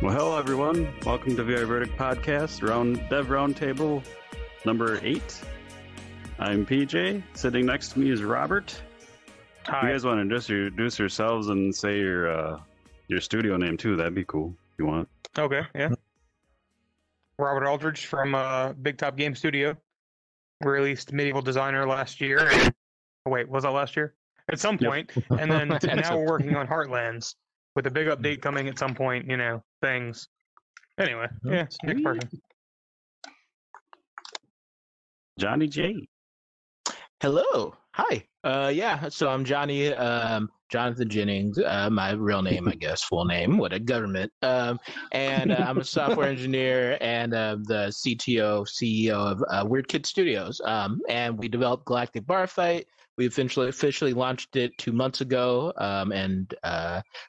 Well, hello everyone. Welcome to VRV Verdict Podcast, Dev Round Table number 8. I'm PJ. Sitting next to me is Robert. Hi. If you guys want to introduce yourselves and say your studio name too, that'd be cool if you want. Okay, yeah. Robert Aldridge from Big Top Game Studio. Released Medieval Designer last year. Oh, wait, was that last year? At some point. Yep. And then now we're working on Heartlands with a big update coming at some point, things. Anyway, yeah, next person. Johnny J. Hello. Hi. So I'm Johnny, Jonathan Jennings, my real name, I guess, full name, what a government. And I'm a software engineer and the CTO, CEO of Weird Kid Studios. And we developed Galactic Bar Fight. We officially launched it 2 months ago, and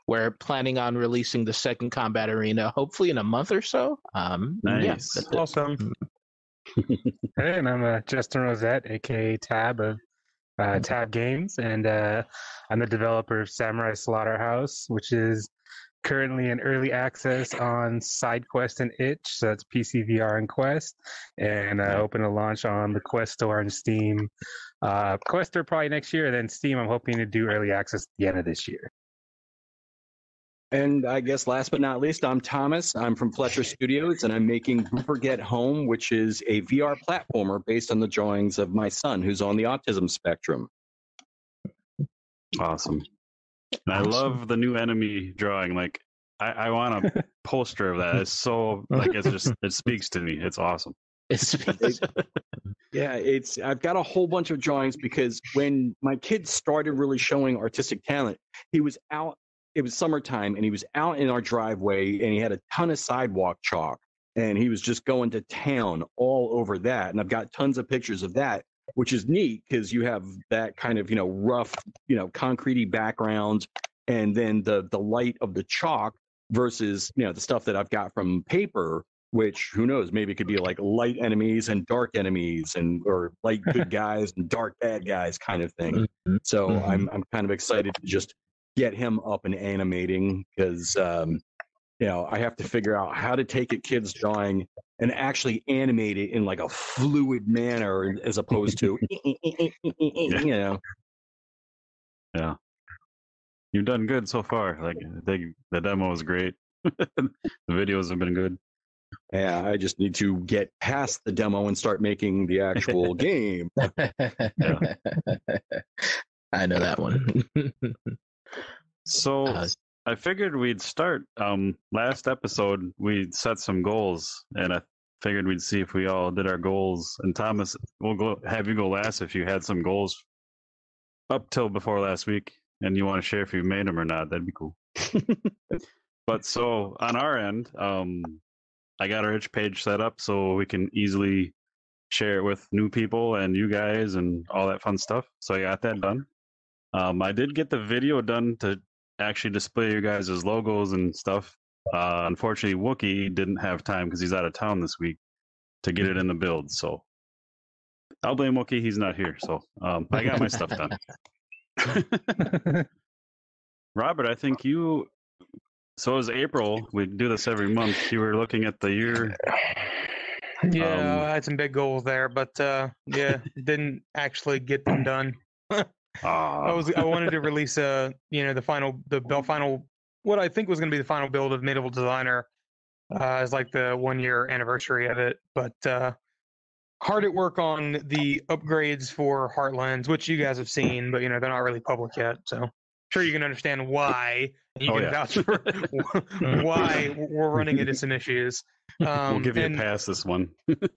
we're planning on releasing the second combat arena, hopefully in a month or so. Nice. Yeah, that's it. Awesome. Hey, and I'm Justin Rosette, aka Tab of Tab Games, and I'm the developer of Samurai Slaughterhouse, which is currently in early access on SideQuest and Itch, so that's PC, VR, and Quest, and hoping to launch on the Quest Store and Steam. Quest Store probably next year, then Steam I'm hoping to do early access at the end of this year. And I guess last but not least, I'm Thomas. I'm from Fletcher Studios, and I'm making Grouper Get Home, which is a VR platformer based on the drawings of my son, who's on the autism spectrum. Awesome. And I love the new enemy drawing. Like, I want a poster of that. It's so, it speaks to me. It's awesome. I've got a whole bunch of drawings because when my kid started really showing artistic talent, he was out. It was summertime, and he was out in our driveway, and he had a ton of sidewalk chalk, and he was just going to town all over that. And I've got tons of pictures of that, which is neat because you have that kind of, rough, concrete-y background, and then the light of the chalk versus, the stuff that I've got from paper, which, who knows, maybe it could be like light enemies and dark enemies, or light good guys and dark bad guys kind of thing. So I'm kind of excited to just get him up and animating because, I have to figure out how to take a kid's drawing and actually animate it in like a fluid manner as opposed to, Yeah. You've done good so far. Like, the demo was great. The videos have been good. Yeah, I just need to get past the demo and start making the actual game. I know that one. So I figured we'd start. Last episode, we set some goals, and I figured we'd see if we all did our goals. And Thomas, we'll have you go last if you had some goals up till before last week, and you want to share if you made them or not. That'd be cool. But so on our end, I got our itch page set up so we can easily share it with new people and you guys and all that fun stuff. So I got that done. I did get the video done to actually display you guys' logos and stuff. Unfortunately, Wookie didn't have time because he's out of town this week to get it in the build. So I'll blame Wookie. He's not here. So I got my stuff done. Robert, I think so it was April. We do this every month. You were looking at the year. Yeah, I had some big goals there, but didn't actually get them done. I wanted to release the final what I think was going to be the final build of Medieval Designer as like the 1 year anniversary of it, but hard at work on the upgrades for Heartlands, which you guys have seen, but they're not really public yet, so sure you can understand why. You can vouch for why we're running into some issues. We'll give you a pass this one.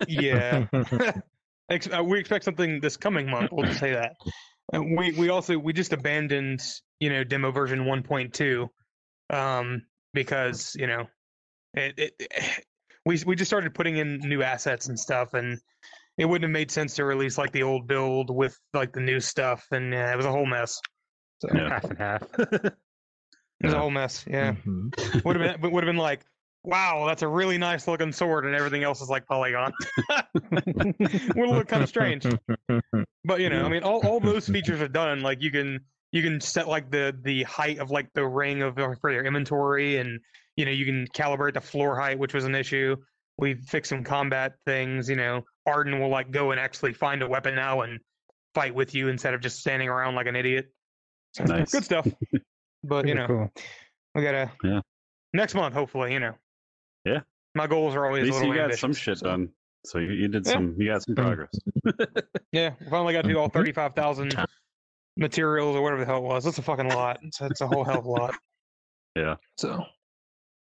Yeah. We expect something this coming month. We'll just say that. We just abandoned demo version 1.2 because we just started putting in new assets and stuff, and it wouldn't have made sense to release like the old build with like the new stuff, and it was a whole mess. So half and half. It was a whole mess. Yeah, would have been like wow, that's a really nice looking sword, and everything else is like polygon. Would look kind of strange. But I mean, all those features are done. Like you can set like the height of like the ring for your inventory, and you can calibrate the floor height, which was an issue. We fixed some combat things. Arden will like go and actually find a weapon now and fight with you instead of just standing around like an idiot. So, Nice. Good stuff. But Cool. we gotta next month, hopefully. Yeah. My goals are At always a least little you got ambitious, some shit so. done. So you did some. You got some progress. Yeah, we finally got to do all 35,000 materials or whatever the hell it was. That's a fucking lot. It's a whole hell of a lot. Yeah. So,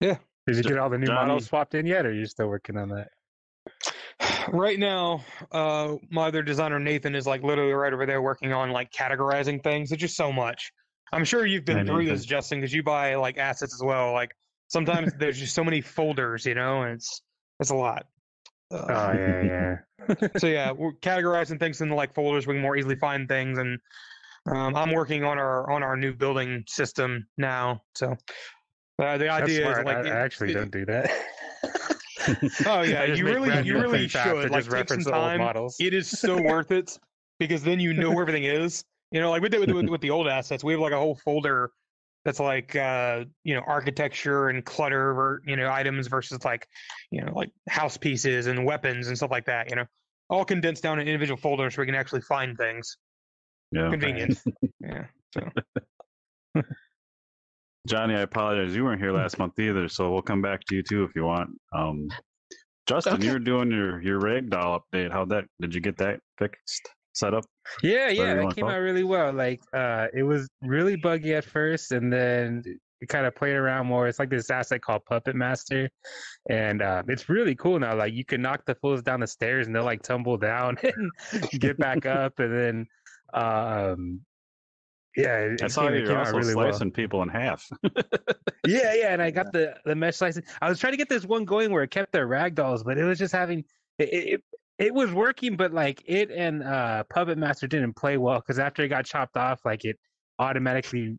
yeah. Did you get all the new Johnny- models swapped in yet, or are you still working on that? Right now, my other designer Nathan is like literally right over there working on like categorizing things. It's just so much. I'm sure you've been Hi, through Nathan. this, Justin, because you buy like assets as well. Like sometimes there's just so many folders, and it's a lot. Oh yeah. So yeah, we're categorizing things into like folders. We can more easily find things, and I'm working on our new building system now. So the That's idea smart. is like I actually don't do that. Oh yeah, I just you make really brand new really pretty fast. I should like just take reference some the old time. models. It is so worth it because then you know where everything is. Like we did with the old assets, we have like a whole folder that's like architecture and clutter or items versus like like house pieces and weapons and stuff like that. All condensed down in individual folders so we can actually find things. Yeah. Convenient. Yeah. So Johnny, I apologize. You weren't here last month either, so we'll come back to you too if you want. Justin, Okay. you were doing your ragdoll update. Did you get that fixed, set up? Yeah, Whatever you that wanna came call it. out really well. Like, it was really buggy at first, and then it kind of played around more. It's like this asset called Puppet Master, and it's really cool now. Like, you can knock the fools down the stairs, and they'll like tumble down and get back up, and then, yeah, I saw it you came out also really well. slicing people in half. Yeah, and I got the mesh slicing. I was trying to get this one going where it kept their ragdolls, but it was just having it was working, but like it and Puppet Master didn't play well because after it got chopped off, like it automatically.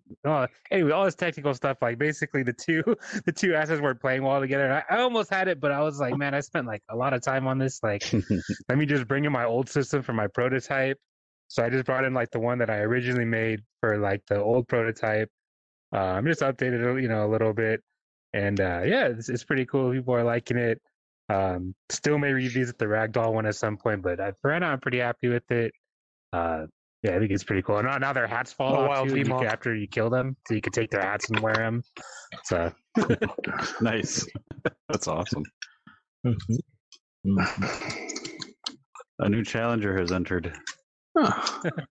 Anyway, all this technical stuff, like basically the two assets weren't playing well together. And I almost had it, but I was like, man, I spent like a lot of time on this. Like, let me just bring in my old system for my prototype. So I just brought in like the one that I originally made for like the old prototype. I'm just updated it, a little bit, and yeah, it's pretty cool. People are liking it. Still may revisit the ragdoll one at some point, but for right now, I'm pretty happy with it. Yeah, I think it's pretty cool. Now their hats fall off wild too VMOC. after you kill them, so you can take their hats and wear them. So Nice. That's awesome. A new challenger has entered.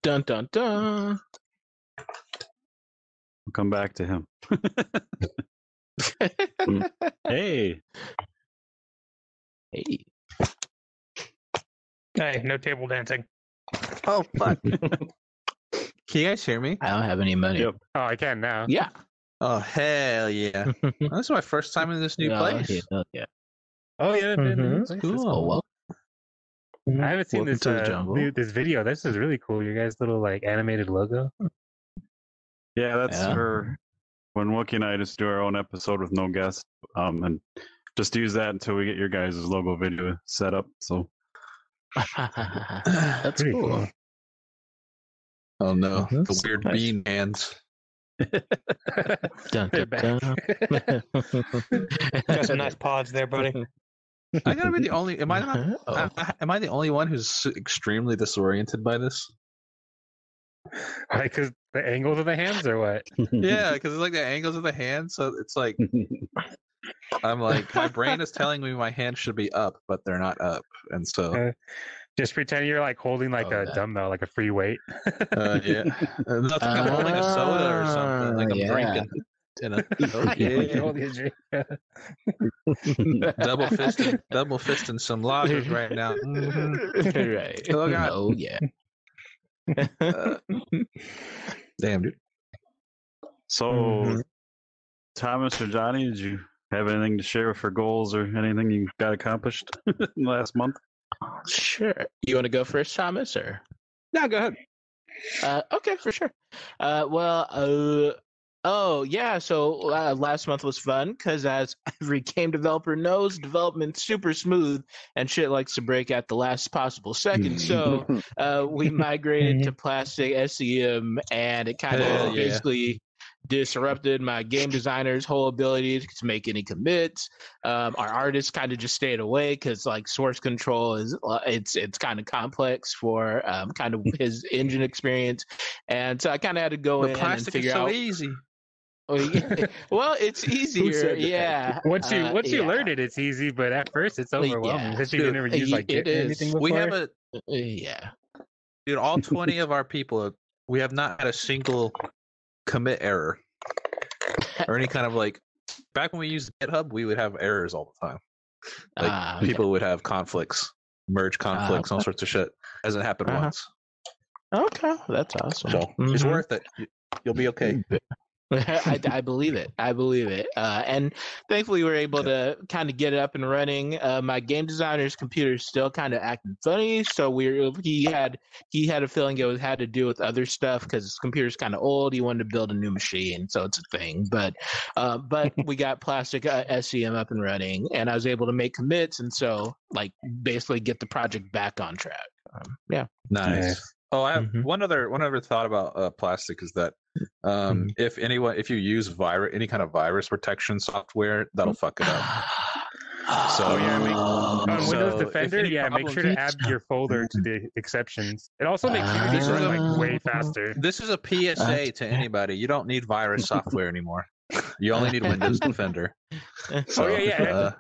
Dun dun dun. We'll come back to him. Hey. Hey. hey, no table dancing. Oh, fuck. Can you guys hear me? I don't have any money. Yep. oh, I can now. Yeah. Oh, hell yeah. This is my first time in this new Yeah, place. yeah. Oh yeah, Mhm. that's Cool. Oh well. I haven't seen Welcome this to the jungle. this video. This is really cool. Your guys' little like animated logo. Yeah, that's Yeah. for when Wookie and I just do our own episode with no guest. And just use that until we get your guys' logo video set up. So That's Pretty cool. cool. Oh no, Mhm. the weird Nice. bean hands. Dun, They're dun, back. Got some nice pods there, buddy. I gotta be the only. Am I not? Oh. Am I the only one who's extremely disoriented by this? Like, cause the angles of the hands, or what? Yeah, because it's like the angles of the hands. So it's like I'm like my brain is telling me my hands should be up, but they're not up, and so Just pretend you're like holding like Oh, a that. dumbbell, like a free weight. yeah, and I think I'm holding a soda or something, like I'm yeah. drinking. In a, You're holding a drink. double fisting some lagers right now. Mhm. Right. Oh, God. Oh yeah. Damn, dude. So, Mhm. Thomas or Johnny, did you have anything to share for goals or anything you got accomplished last month? Sure. You want to go first, Thomas, or? No, go ahead. Okay, for sure. Oh yeah, so last month was fun because, as every game developer knows, development's super smooth and shit likes to break at the last possible second. So we migrated to plastic SEM, and it kind of basically disrupted my game designer's whole ability to make any commits. Our artists kind of just stayed away because like source control is it's kind of complex for kind of his engine experience, and so I kind of had to go in and figure out. Easy. Well, it's easier, yeah. Once you learn it, it's easy, but at first it's overwhelming because you never use like anything before. We have dude. All 20 of our people, we have not had a single commit error or any kind of like. Back when we used GitHub, we would have errors all the time. Like people would have conflicts, merge conflicts, all sorts of shit. Hasn't happened once. Okay, that's awesome. So it's worth it. You'll be okay. I believe it. And thankfully, we were able to kind of get it up and running. My game designer's computer is still kind of acting funny, so he had a feeling it had to do with other stuff because his computer's kind of old. He wanted to build a new machine, so it's a thing. But we got plastic SEM up and running, and I was able to make commits, and so like basically get the project back on track. Yeah, nice. Oh, I have one other thought about plastic is that if you use any kind of virus protection software, that'll fuck it up. So Windows Defender, make sure to add your folder to the exceptions. It also makes Unity run like way faster. This is a PSA to anybody. You don't need virus software anymore. You only need Windows Defender. So,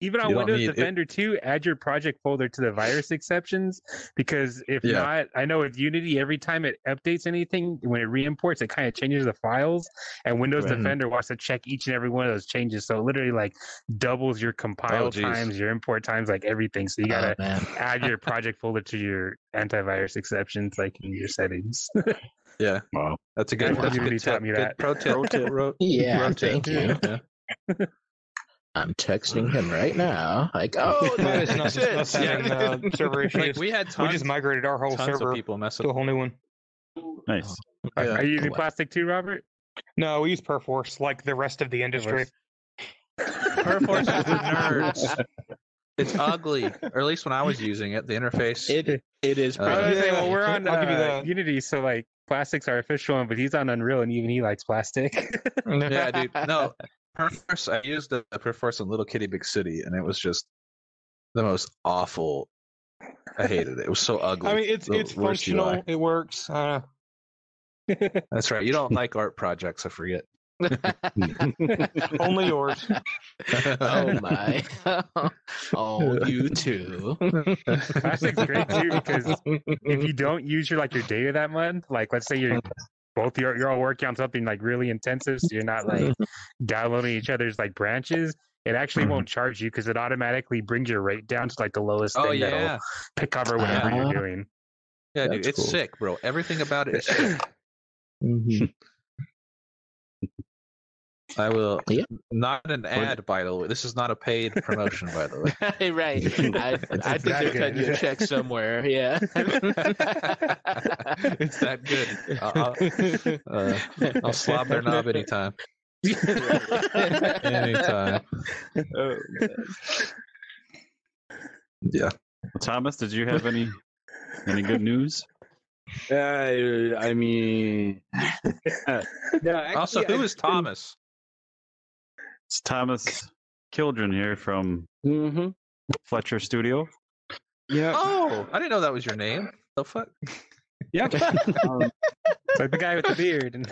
even on Windows Defender 2, add your project folder to the virus exceptions, because if not, I know with Unity, every time it updates anything, when it re-imports, it kind of changes the files, and Windows Defender wants to check each and every one of those changes. So it literally like doubles your compile times, your import times, like everything. So you gotta add your project folder to your antivirus exceptions, like in your settings. Yeah, wow, that's a good pro tip. Yeah, thank you. I'm texting him right now. Like, it's not just server issues. Like we just migrated our whole server people to a whole new one. Nice. Are you using plastic too, Robert? No, we use Perforce like the rest of the industry. Perforce is for nerds. It's ugly, or at least when I was using it, the interface. It is. Well, we're on Unity, so like plastic's our official one, but he's on Unreal, and even he likes plastic. Yeah, dude. No. Perforce, I used the Perforce in Little Kitty Big City, and it was just the most awful. I hated it. It was so ugly. I mean, it's functional. UI. It works. That's right. You don't like art projects, I forget. Only yours. Oh my! Oh, you too. Plastic's great too, because if you don't use your data that month, like let's say you're all working on something like really intensive, so you're not like downloading each other's like branches, it actually won't charge you because it automatically brings your rate down to like the lowest thing that'll cover whatever you're doing. Yeah, dude, it's cool. Sick, bro. Everything about it is sick. I will not an ad, by the way. This is not a paid promotion, by the way. Right. I think they're cutting you a check somewhere. Yeah. It's that good. I'll slob their knob anytime. Anytime. Oh, yeah. Thomas, did you have any good news? I mean, also, who is Thomas? It's Thomas Kildren here from Fletcher Studio. Yeah. Oh, I didn't know that was your name. The fuck? Yep. Like the guy with the beard.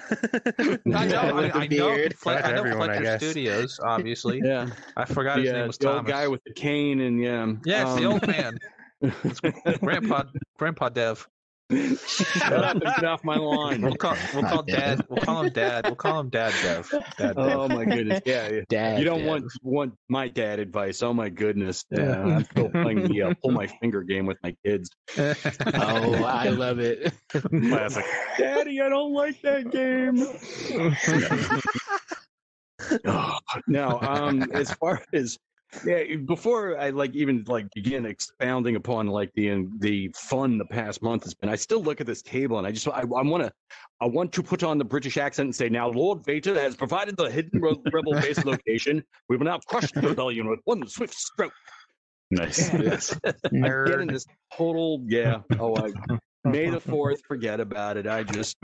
I know Fletcher Studios, obviously. Yeah. I forgot his name was the Thomas. old guy with the cane and yeah, it's the old man. Grandpa Dev. Shut up and get off my lawn. We'll call Dad. We'll call him Dad. We'll call him Dad Dev. Dad Dev. Oh my goodness. Yeah. Dad you don't Dev. want my dad advice. Oh my goodness. Yeah. I'm still playing the pull my finger game with my kids. Oh, I love it. Classic. Daddy, I don't like that game. Now, as far as Yeah, before I even begin expounding upon the fun the past month has been, I still look at this table and I want to put on the British accent and say, now Lord Vader has provided the hidden rebel base location. We will now crush the rebellion with one swift stroke. Nice. Yes. I'm getting this total May the 4th, forget about it. I just,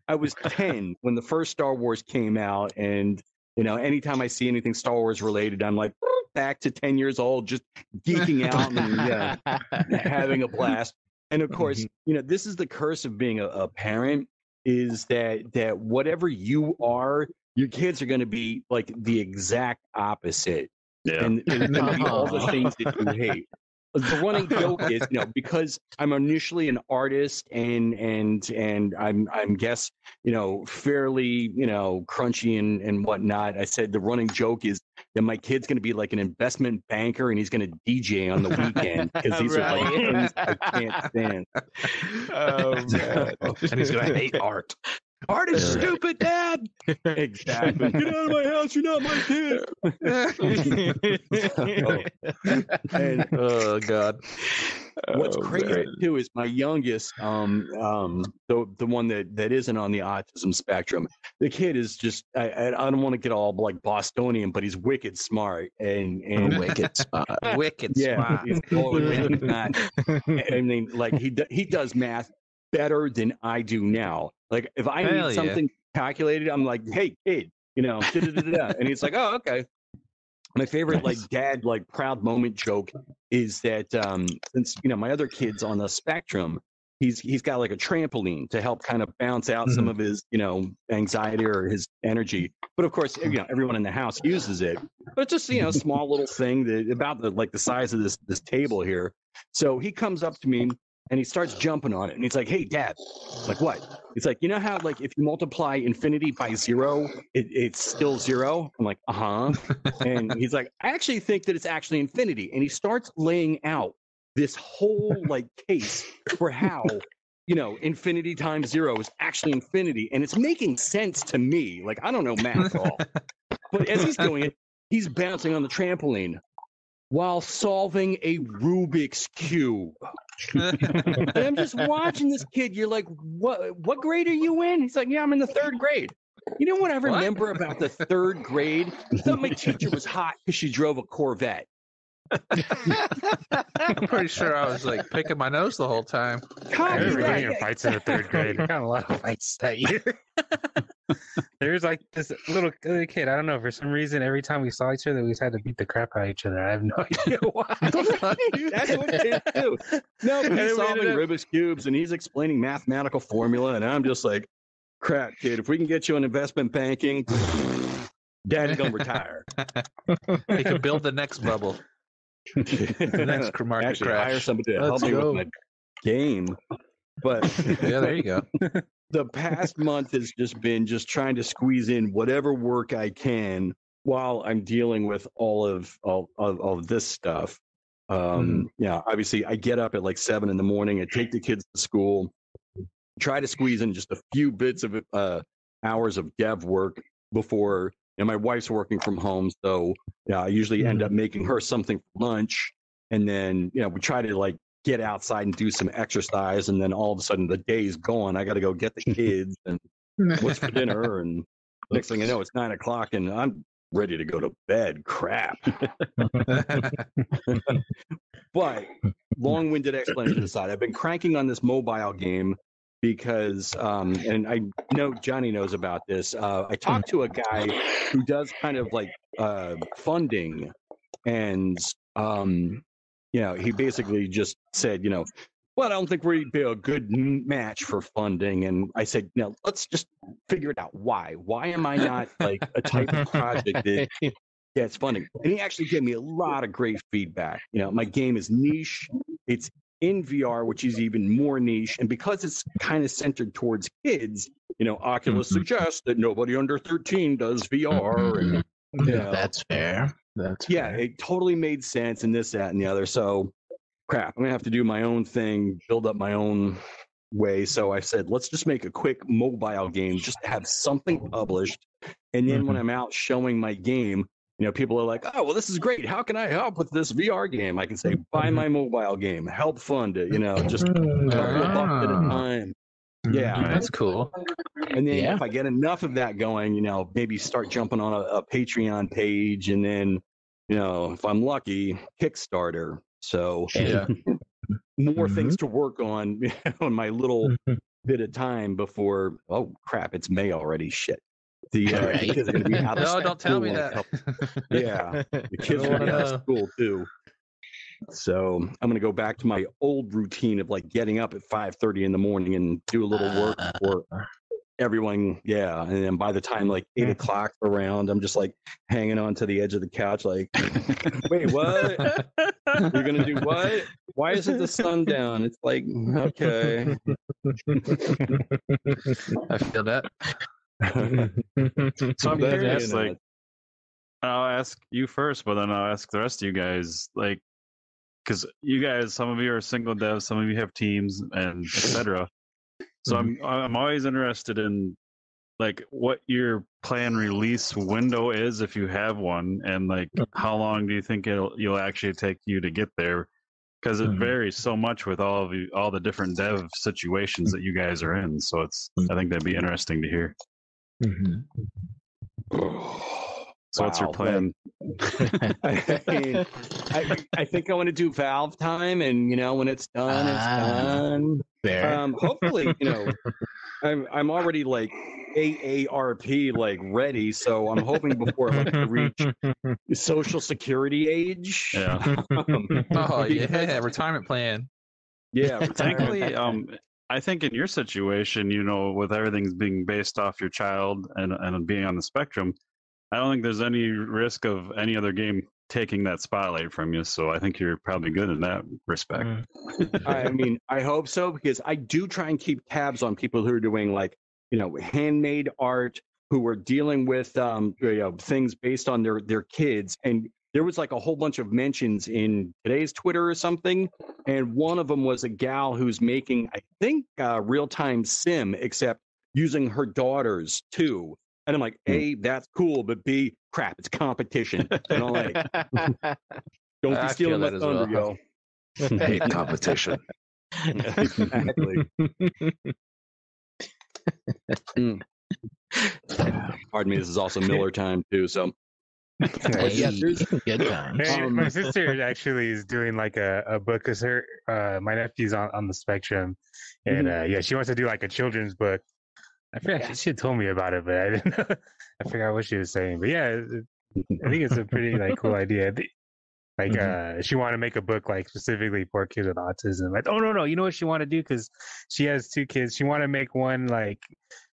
I was 10 when the first Star Wars came out, and anytime I see anything Star Wars related, I'm like back to 10 years old, just geeking out and having a blast. And of course, this is the curse of being a parent, is that whatever you are, your kids are going to be like the exact opposite. Yeah. And it's going to be all the things that you hate. The running joke is, because I'm initially an artist and I'm guess, fairly, crunchy and whatnot. I said the running joke is that my kid's going to be like an investment banker and he's going to DJ on the weekend because these are like things I can't stand. Oh man! And he's gonna hate art. Art is stupid, Dad. Exactly. Get out of my house! You're not my kid. And oh God. what's crazy too is my youngest, the one that isn't on the autism spectrum. The kid is just I don't want to get all like Bostonian, but he's wicked smart and Wicked smart. Wicked yeah, smart. he's totally wicked smart. I mean, like he does math better than I do now. Like if I Hell need something calculated, I'm like, hey kid, da-da-da-da. And he's like, oh, okay. My favorite dad proud moment joke is that since my other kid's on the spectrum, he's got like a trampoline to help kind of bounce out some of his anxiety or his energy. But of course, everyone in the house uses it. But it's just a small little thing that about the size of this table here. So he comes up to me and he starts jumping on it, and he's like, "Hey, Dad." It's like, what? It's like, how if you multiply infinity by 0, it's still 0? I'm like, uh-huh. And he's like, I actually think that it's actually infinity. And he starts laying out this whole case for how, infinity times 0 is actually infinity. And it's making sense to me. Like, I don't know math at all. But as he's doing it, he's bouncing on the trampoline while solving a Rubik's Cube. And I'm just watching this kid. You're like, what grade are you in? He's like, yeah, I'm in the 3rd grade. You know what I remember about the 3rd grade? I thought my teacher was hot because she drove a Corvette. I'm pretty sure I was picking my nose the whole time. I remember getting in fights in the 3rd grade. I got a lot of fights that year. There was this little kid. I don't know. For some reason, every time we saw each other, we just had to beat the crap out of each other. I have no idea why. That's what kids do. No, but he's solving Rubik's Cubes and he's explaining mathematical formula. And I'm just like, crap, kid. If we can get you in investment banking, Daddy's going to retire. He could build the next bubble. The next market Actually, crash. hire somebody to help me with my game. But yeah, there you go. The past month has just been trying to squeeze in whatever work I can while I'm dealing with all of this stuff. Obviously I get up at 7 in the morning and take the kids to school, try to squeeze in just a few bits of hours of dev work before, my wife's working from home. So I usually end up making her something for lunch. And then, we try to get outside and do some exercise, and then all of a sudden the day's gone. I got to go get the kids and what's for dinner, and next thing you know, it's 9 o'clock and I'm ready to go to bed. Crap. But long-winded explanation aside, I've been cranking on this mobile game because, and I know Johnny knows about this. I talked to a guy who does kind of funding, and he basically just said, well, I don't think we'd be a good match for funding. And I said, let's just figure it out. Why? Why am I not a type of project that gets funding? And he actually gave me a lot of great feedback. My game is niche. It's in VR, which is even more niche. And because it's kind of centered towards kids, Oculus suggests that nobody under 13 does VR. And, That's fair. Fair. It totally made sense, and this, that, and the other. So, crap, I'm going to have to do my own thing, build up my own way. So I said, let's just make a quick mobile game, just to have something published. And then when I'm out showing my game, people are like, oh, well, this is great. How can I help with this VR game? I can say, buy my mobile game, help fund it, just a couple of bucks at a time. Yeah. That's cool. And then if I get enough of that going, maybe start jumping on a Patreon page, and then, if I'm lucky, Kickstarter. So more things to work on on my little bit of time before. Oh crap! It's May already. Shit. The kids are going to be out of No, don't tell me that. The kids are going to be out of school too. So I'm going to go back to my old routine of like getting up at 5:30 in the morning and do a little work for everyone. Yeah. And then by the time like 8 o'clock around, I'm just like hanging on to the edge of the couch. Like, wait, what? You're going to do what? Why isn't the sun down? It's like, okay. I feel that. So I'm curious, like, I'll ask you first, but then I'll ask the rest of you guys, like, because you guys, some of you are single devs, some of you have teams, and etc. So I'm always interested in like what your planned release window is if you have one, and like how long do you think you'll actually take you to get there? Because it varies so much with all the different dev situations that you guys are in. So I think that'd be interesting to hear. So what's your plan? I think I want to do Valve time, and when it's done, it's done. Fair. Hopefully, I'm already like AARP like ready, so I'm hoping before I reach Social Security age. Yeah. Retirement plan. Yeah, thankfully, I think in your situation, with everything being based off your child and being on the spectrum, I don't think there's any risk of any other game taking that spotlight from you. So I think you're probably good in that respect. I mean, I hope so, because I do try and keep tabs on people who are doing like, handmade art, who are dealing with things based on their kids. And there was like a whole bunch of mentions in today's Twitter or something. And one of them was a gal who's making, I think, real-time sim, except using her daughters too. And I'm like, A, that's cool, but B, crap, it's competition. Don't be stealing my thunder, yo. Hey, competition. Exactly. Pardon me, this is also Miller time too, so. Good time. My sister actually is doing like a book, because my nephew's on the spectrum, and she wants to do like a children's book. I forgot, she had told me about it, but I didn't know. I forgot what she was saying. But yeah, I think it's a pretty like cool idea. She wanted to make a book like specifically for kids with autism. Like, oh no, you know what she wanted to do, because she has 2 kids. She wanted to make one like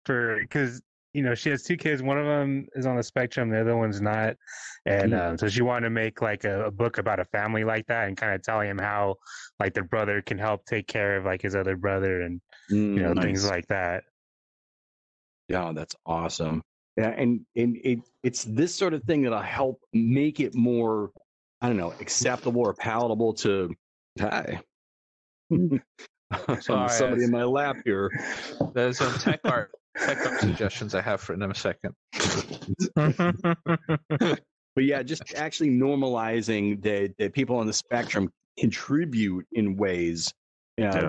because she has 2 kids. One of them is on the spectrum, the other one's not, and so she wanted to make like a book about a family like that, and kind of telling him how like their brother can help take care of like his other brother, and things like that. Yeah, that's awesome. Yeah, and it's this sort of thing that'll help make it more, I don't know, acceptable or palatable to. Hi. Somebody in my lap here. There's some tech art suggestions I have for in a second. But yeah, just actually normalizing that people on the spectrum contribute in ways,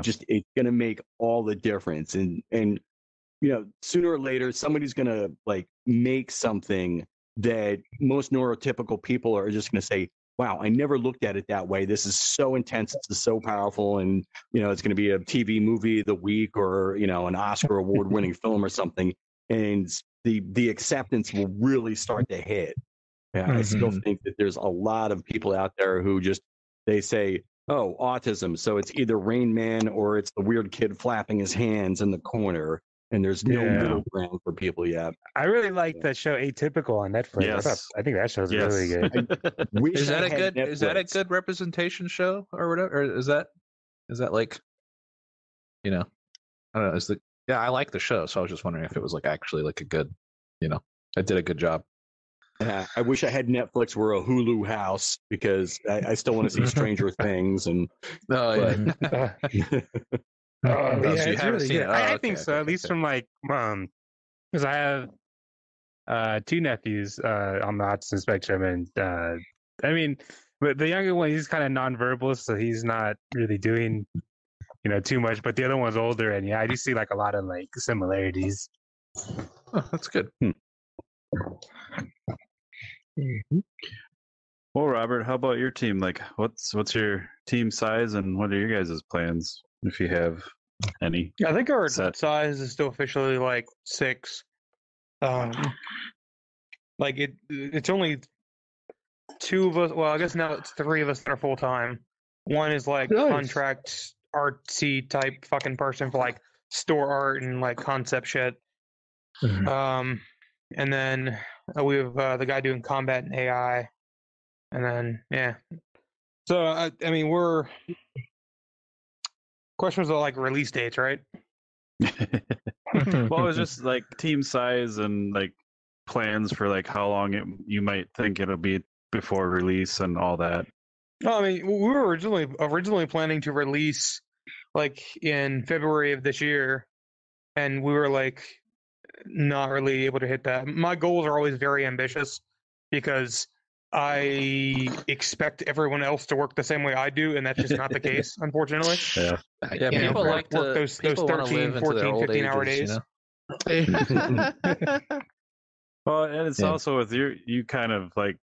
just it's going to make all the difference. And sooner or later, somebody's going to like make something that most neurotypical people are just going to say, wow, I never looked at it that way. This is so intense. This is so powerful. And, it's going to be a TV movie of the week, or, an Oscar award winning film or something. And the acceptance will really start to hit. Yeah, I still think that there's a lot of people out there who they say, oh, autism. So it's either Rain Man or it's the weird kid flapping his hands in the corner. And there's no middle ground for people yet. I really like that show Atypical on Netflix. Yes. I think that show's really good. Is that a good representation show or whatever? Or is that like, I don't know. I like the show, so I was just wondering if it was like actually like a good, it did a good job. Yeah, I wish I had Netflix were a Hulu house, because I still want to see Stranger Things and. So you haven't seen it? I think so. At least from like, because I have two nephews on the autism spectrum, and I mean, but the younger one, he's kind of nonverbal, so he's not really doing too much. But the other one's older, and yeah, I do see like a lot of like similarities. Oh, that's good. Well, Robert, how about your team? Like, what's your team size, and what are your guys' plans, if you have any? Yeah, I think our set? size is still officially like 6. Like it's only 2 of us. Well, I guess now it's 3 of us that are full time. One is like Nice. contract artsy type fucking person for like store art and like concept shit. Mhm. And then we have the guy doing combat and AI. And then yeah. So I mean we're questions are like release dates, right? Well, it was just like team size and like plans for like how long you might think it'll be before release and all that. No, I mean we were originally planning to release like in February of this year, and we were like not really able to hit that. My goals are always very ambitious because I expect everyone else to work the same way I do, and that's just not the case, unfortunately. Yeah. Yeah, You know, people like work to those people wanna 13, live into their 14, old 15-hour ages, days. Well, and it's Yeah. also with you kind of like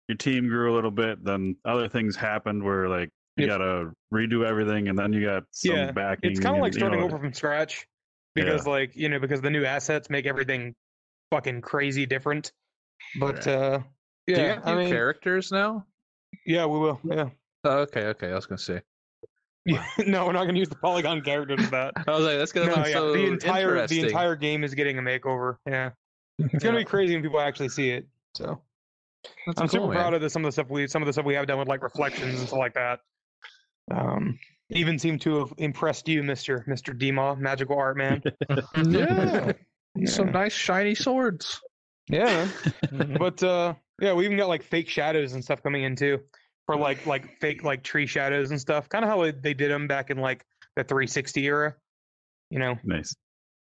your team grew a little bit, then other things happened where like you Yep. gotta redo everything, and then you got some Yeah, backing. it's kind of like and, starting over from scratch because, Yeah. like, because the new assets make everything fucking crazy different. But Do you yeah, have I new mean, characters now? yeah, we will. Yeah, Oh, okay. I was gonna say. no, we're not gonna use the polygon characters for that. I was like, that's gonna No, look yeah, so the interesting. entire game is getting a makeover. Yeah, it's gonna be crazy when people actually see it. So That's I'm cool, super man. proud of some of the stuff we have done with like reflections and stuff like that. Even seemed to have impressed you, Mister Dima, magical art man. Yeah, Yeah. some nice shiny swords. Yeah, man. But yeah, we even got like fake shadows and stuff coming in too, for like fake like tree shadows and stuff. Kind of how they did them back in like the 360 era, Nice.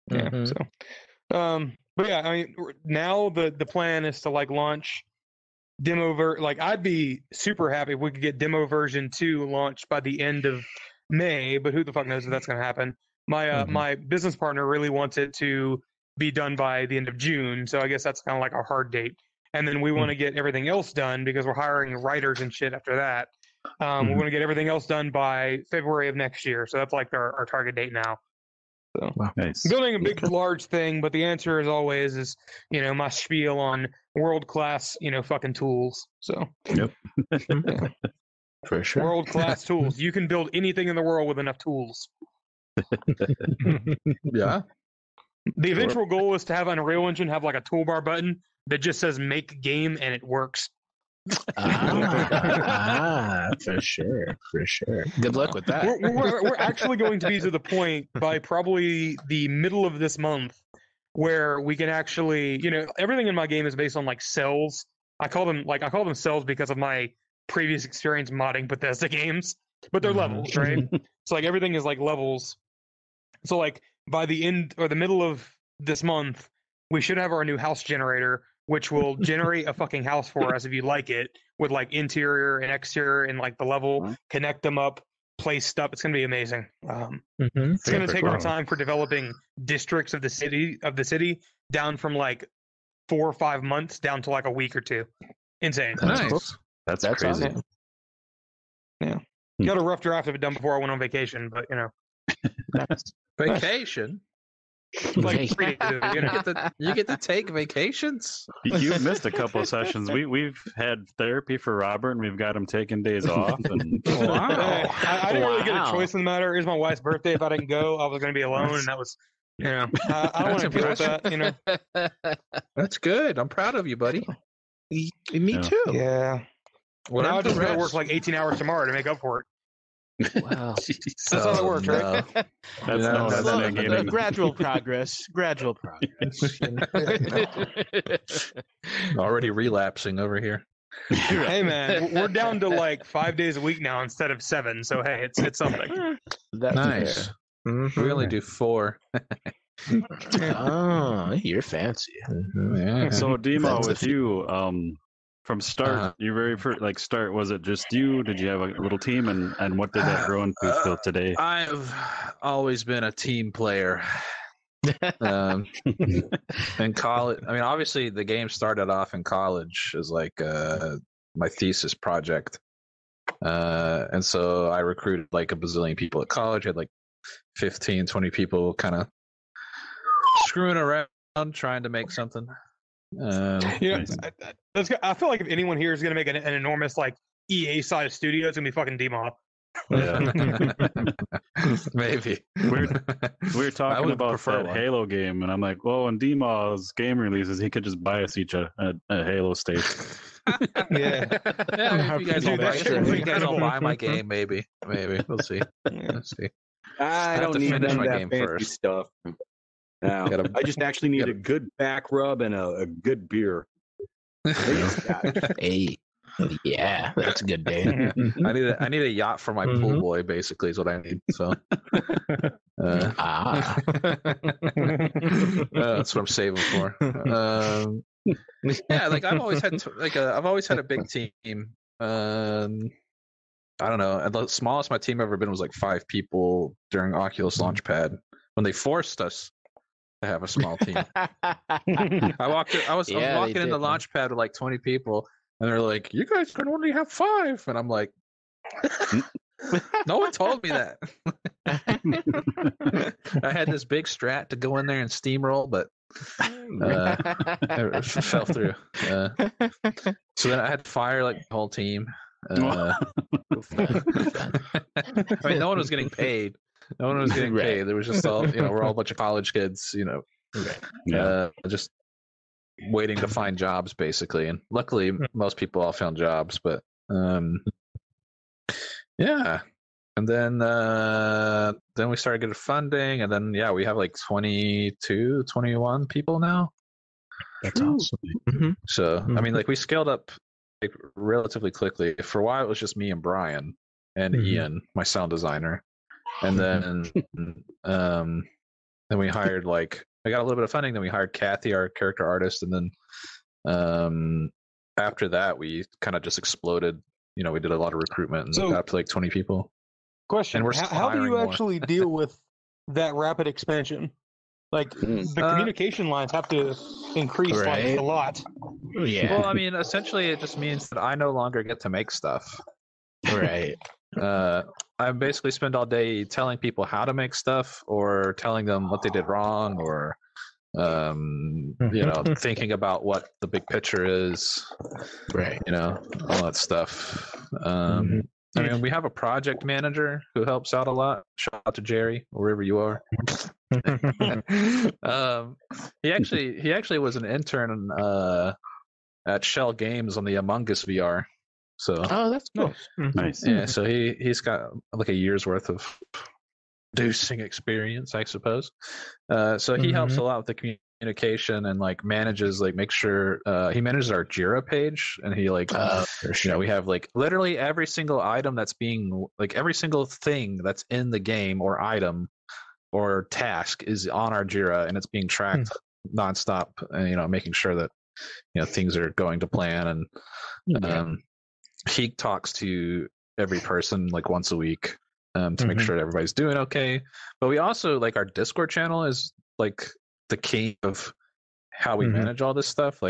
Yeah. Mhm. So, but yeah, I mean, now the plan is to like launch demo like I'd be super happy if we could get demo version 2 launched by the end of May. But who the fuck knows if that's gonna happen? My business partner really wants it to be done by the end of June, so I guess that's kind of like our hard date. And then we want to get everything else done because we're hiring writers and shit after that. We want to get everything else done by February of next year, so that's like our target date now. So Nice. building a big, large thing, but the answer, as always, is my spiel on world class, fucking tools. So Yep. For sure. world class tools. You can build anything in the world with enough tools. Yeah. The eventual goal is to have Unreal Engine have like a toolbar button that just says "Make Game" and it works. For sure. Good luck with that. We're actually going to be to the point by probably the middle of this month where we can actually, everything in my game is based on like cells. I call them cells because of my previous experience modding Bethesda games, but they're levels, right? So like everything is like levels. So like by the end or the middle of this month, we should have our new house generator, which will generate a fucking house for us if you like it, with like interior and exterior and like the level, connect them up, place stuff. It's gonna be amazing. It's gonna take our time for developing districts of the city down from like 4 or 5 months down to like a week or 2. Insane. Nice. That's crazy. awesome. Yeah. Got a rough draft of it done before I went on vacation, but Vacation. like 3 days. You get to take vacations. You've missed a couple of sessions. We've had therapy for Robert, and we've got him taking days off. And I didn't really get a choice in the matter. It was my wife's birthday. If I didn't go, I was going to be alone, and that was, I don't want to deal with that. That's good. I'm proud of you, buddy. Me Yeah. too. Yeah. What Now I I'm just got to rest. work like 18 hours tomorrow to make up for it. Wow. That's how it works, right? That's Yeah, known as slow- negating. Gradual progress. Already relapsing over here. Hey man, we're down to like 5 days a week now instead of 7. So hey, it's something. That's Nice. fair. We only do 4. Oh, you're fancy. Yeah. So Dima, That's with you, from start, you very first start, was it just you? Did you have a little team, and what did that grow into till today? I've always been a team player. In college, I mean, obviously, the game started off in college as like my thesis project, and so I recruited like a bazillion people at college. I had like 15, 20 people, kind of screwing around, trying to make something. Nice. I feel like if anyone here is going to make an enormous like EA size studio, it's going to be fucking D-Mob. Yeah. Maybe. We were talking about that Halo game, and I'm like, well, when D-Maw's game releases, he could just buy us each a Halo stake. Yeah. If you guys all buy my game, maybe. We'll see. Let's see. I don't need none of that fancy stuff. No, I just actually need a good back rub and a good beer. Hey, yeah, that's a good day. I need a yacht for my pool boy. Basically, is what I need. So, that's what I'm saving for. Yeah, like I've always had a big team. I don't know. The smallest my team ever been was like 5 people during Oculus Launchpad when they forced us to have a small team. I was walking in the Launchpad with like 20 people, and they're like, "You guys can only have 5," and I'm like, "No one told me that." I had this big strat to go in there and steamroll, but it fell through. So then I had to fire like the whole team. I mean, no one was getting paid. No one was getting paid. There was just all, we're all a bunch of college kids, just waiting to find jobs, basically. And luckily, most people all found jobs. But yeah, and then we started getting funding, and then we have like 22, 21 people now. That's awesome. Mm-hmm. So I mean, like we scaled up like relatively quickly. For a while, it was just me and Brian and Ian, my sound designer. And then we hired I got a little bit of funding. Then we hired Kathy, our character artist, and then after that, we kind of just exploded. We did a lot of recruitment and got up to like 20 people. Question: how do you actually deal with that rapid expansion? Like the communication lines have to increase a lot. Yeah. Well, I mean, essentially, it just means that I no longer get to make stuff. Right. I basically spend all day telling people how to make stuff, or telling them what they did wrong, or thinking about what the big picture is. Right. All that stuff. I mean, we have a project manager who helps out a lot. Shout out to Jerry, wherever you are. He actually was an intern at Shell Games on the Among Us VR. So that's cool. Nice. Yeah, so he's got like a year's worth of producing experience, I suppose. So he helps a lot with the communication and manages make sure he manages our Jira page, and he we have literally every single item that's being every single thing that's in the game or item or task is on our Jira, and it's being tracked nonstop, and making sure that things are going to plan, and he talks to every person once a week to make sure that everybody's doing okay. But we also our Discord channel is the key of how we manage all this stuff.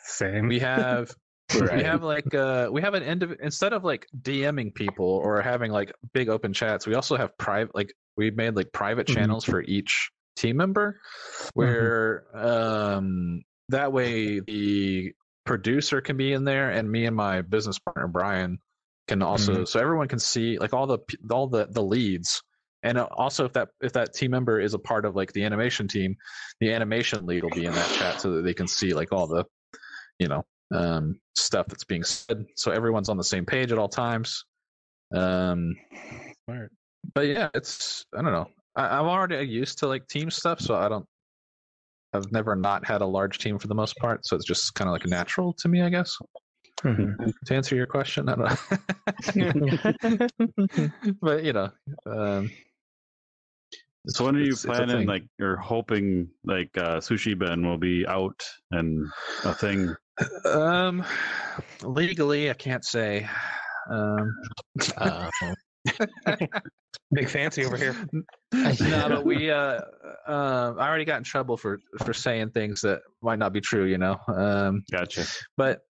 Same. We have we have an instead of DMing people or having big open chats, we also have private we've made private channels for each team member where that way the producer can be in there, and me and my business partner Brian can also, so everyone can see all the leads, and also if that team member is a part of the animation team, the animation lead will be in that chat so that they can see all the stuff that's being said, so everyone's on the same page at all times. Smart. But yeah, it's I don't know. I'm already used to team stuff, so I've never not had a large team for the most part, so it's just kind of natural to me, I guess. To answer your question, I don't know. But So when are you It's a planning, thing. like, you're hoping, like, Sushi Ben will be out and a thing? Legally, I can't say. Uh, Big fancy over here. No, but we I already got in trouble for saying things that might not be true, you know. Gotcha. But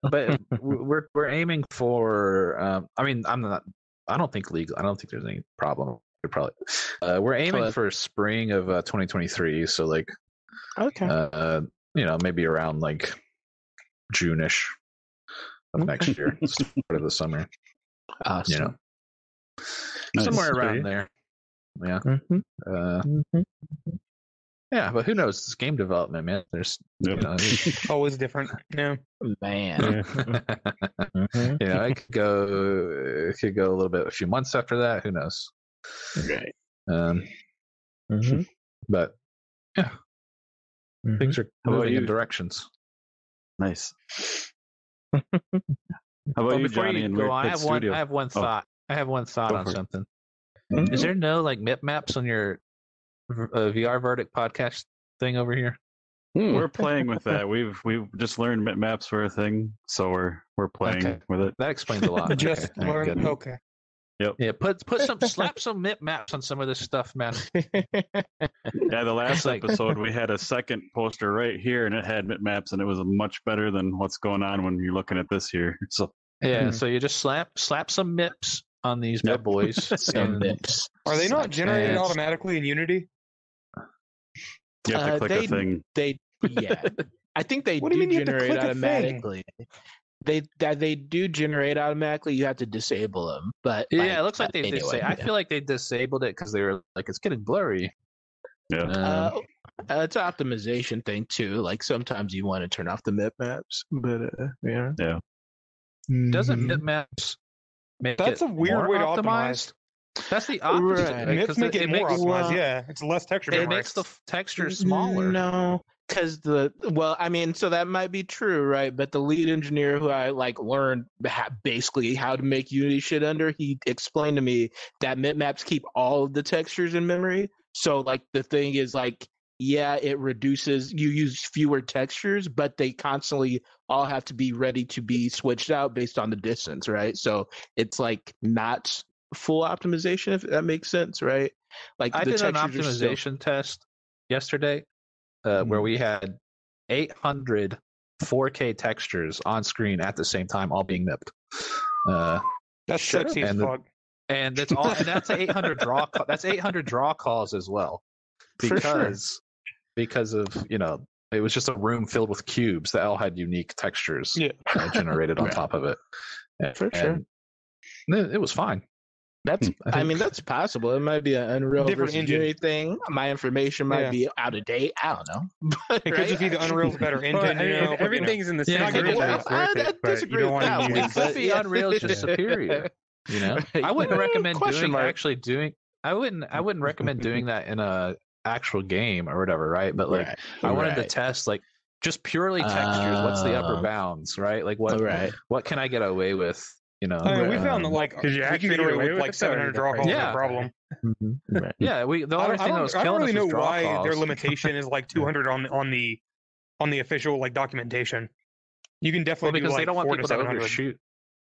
we're aiming for. I mean, I don't think legal. I don't think there's any problem. We're aiming for spring of 2023. So like, okay. you know, maybe around like June-ish of next year, start of the summer. Awesome. You know, Nice. somewhere around there. Yeah. Mm-hmm. Yeah, but who knows? It's game development, man. There's, Yep. you know, Always different. Yeah. Man. Mhm. you know, it could go a few months after that. Who knows? Right. But yeah, things are How about moving in you? directions. Nice. How about Well, you, before Johnny? you And go Weird on, Kid I have Studio? one Oh. thought. I have one thought Go on for it. something. Mhm. Is there no like MIP maps on your VR Verdict podcast thing over here? We're playing with that. We've just learned maps were a thing, so we're playing Okay. with it. That explains a lot. Just Okay, all right, learn. good. Okay. Yeah, slap some MIP maps on some of this stuff, man. Yeah, the last Like- episode we had a second poster right here, and it had maps, and it was much better than what's going on when you're looking at this here. So Yeah, Mhm. so you just slap some MIPs on these bad Yep. boys. Some and- bits. Are they not generated Yes. automatically in Unity? you have to click they- a thing. Yeah. I think they What do you do mean you have to generate click a thing? automatically. They do generate automatically. You have to disable them. But Yeah, it looks like they anyway, did say. I feel like they disabled it because they were like, it's getting blurry. Yeah. It's an optimization thing too. Like sometimes you want to turn off the mip maps, but yeah. Doesn't Mhm. MIP maps make That's it a weird more way to optimized? That's the Right. opposite. right? MIPs 'Cause make it more makes, optimized. well, Yeah, it's less texture. it memory. makes the texture smaller. No, because I mean, so that might be true, right? But the lead engineer who I like learned basically how to make Unity shit under, he explained to me that mip maps keep all of the textures in memory. So like the thing is like, yeah, it reduces, you use fewer textures, but they constantly all have to be ready to be switched out based on the distance, right? So it's like not full optimization, if that makes sense, right? Like I the did an textures are still- optimization test yesterday where we had 800 4K textures on screen at the same time, all being MIPed. That's Shut sexy up. as And the- fuck. And that's all. And that's 800 draw. That's 800 draw calls as well, For sure. because of it was just a room filled with cubes that all had unique textures Yeah. generated on Right. top of it. For sure. It was fine. That's, I I think- mean, that's possible. It might be an Unreal Different versus engine. Unity thing. My information might Yeah. be out of date. I don't know. But, It could just be the Unreal's better engine. Well, I mean, you know, but, everything's in the Yeah, same I get version. that. It's worth it, I but you disagree don't with want that to one. use. But the Unreal is just superior. I wouldn't recommend Question mark. I wouldn't recommend doing that in a actual game or whatever, right? But like Right. I wanted to Right. test like just purely textures. What's the upper Oh. bounds, right? Like what Right. what can I get away with? I mean, we found that like Did you we actually can get iterate away with with like it, or 700 did draw they calls, break no it? problem. Right. Yeah, the I only thing that was don't killing really us know was draw why calls. their limitation is like 200 on the official like documentation. You can Well, definitely do because like they don't want 4 to people to 700. overshoot.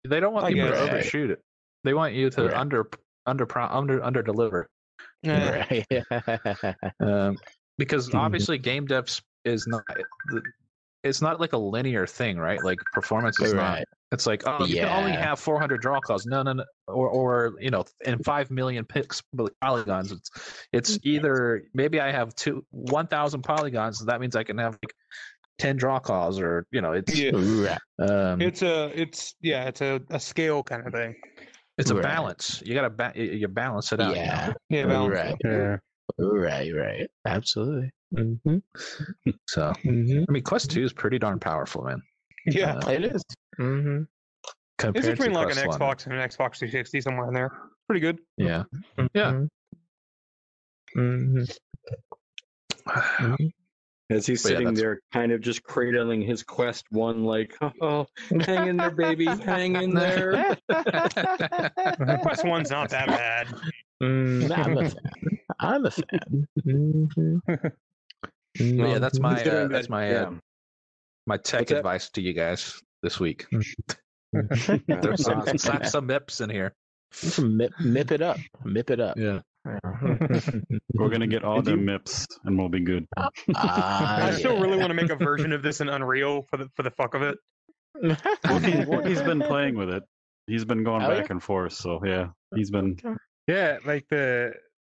They don't want I people to guess. Right. overshoot it. They want you to Right. under deliver. Yeah. Right. Because Mhm. obviously game dev is not it's not like a linear thing, right? Like performance is not. Right. It's like, oh, you can only Yeah. have 400 draw calls. No. Or in 5 million polygons. It's either maybe I have 1,000 polygons, so that means I can have like 10 draw calls, or it's Yeah. Right. It's a scale kind of thing. it's a Right. balance. You gotta you balance it out. Yeah. Yeah, balance. Right. Yeah. Right. Absolutely. Mm-hmm. So I mean, Quest 2 is pretty darn powerful, man. Yeah. It is. Mm-hmm. It's between like an Quest 1. Xbox and an Xbox 360 somewhere in there. Pretty good. Yeah. Yeah. Mm-hmm. As he's But yeah, sitting that's- there, kind of just cradling his Quest 1, like, oh, hang in there, baby, hang in there. Quest 1's not that bad. I'm a fan. I'm a fan. But yeah, that's my Considering that's that- my yeah. my tech What's that? advice to you guys this week. That's There's some awesome. slap some MIPS in here. Mip it up. Mip it up. Yeah. We're gonna get all the MIPS and we'll be good. I still Yeah. really want to make a version of this in Unreal for the fuck of it. He's been playing with it. He's been going Oh, back and forth. So yeah, he's been. Yeah, like the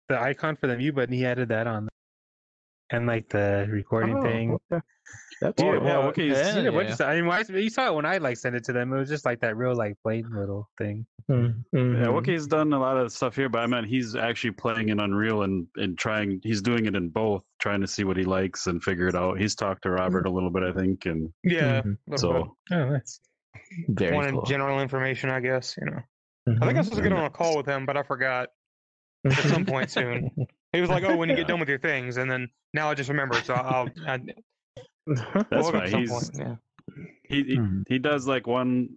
icon for the mute button, he added that on, and like the recording thing. Okay. That's Oh, cool. yeah, okay. Yeah, Yeah, what yeah. I mean, you saw it when I like sent it to them. It was just like that real like plain little thing. Mm-hmm. Yeah, Wookie's done a lot of stuff here, but I meant he's actually playing in Unreal and trying. He's doing it in both, trying to see what he likes and figure it out. He's talked to Robert a little bit, I think, and Yeah. so Oh, nice. Very wanted cool. general information, I guess. I think I was supposed to get on a call with him, but I forgot at some point soon. He was like, "Oh, when you get done with your things," and then now I just remembered. So I'll that's look why at some he's point. Yeah. he does like one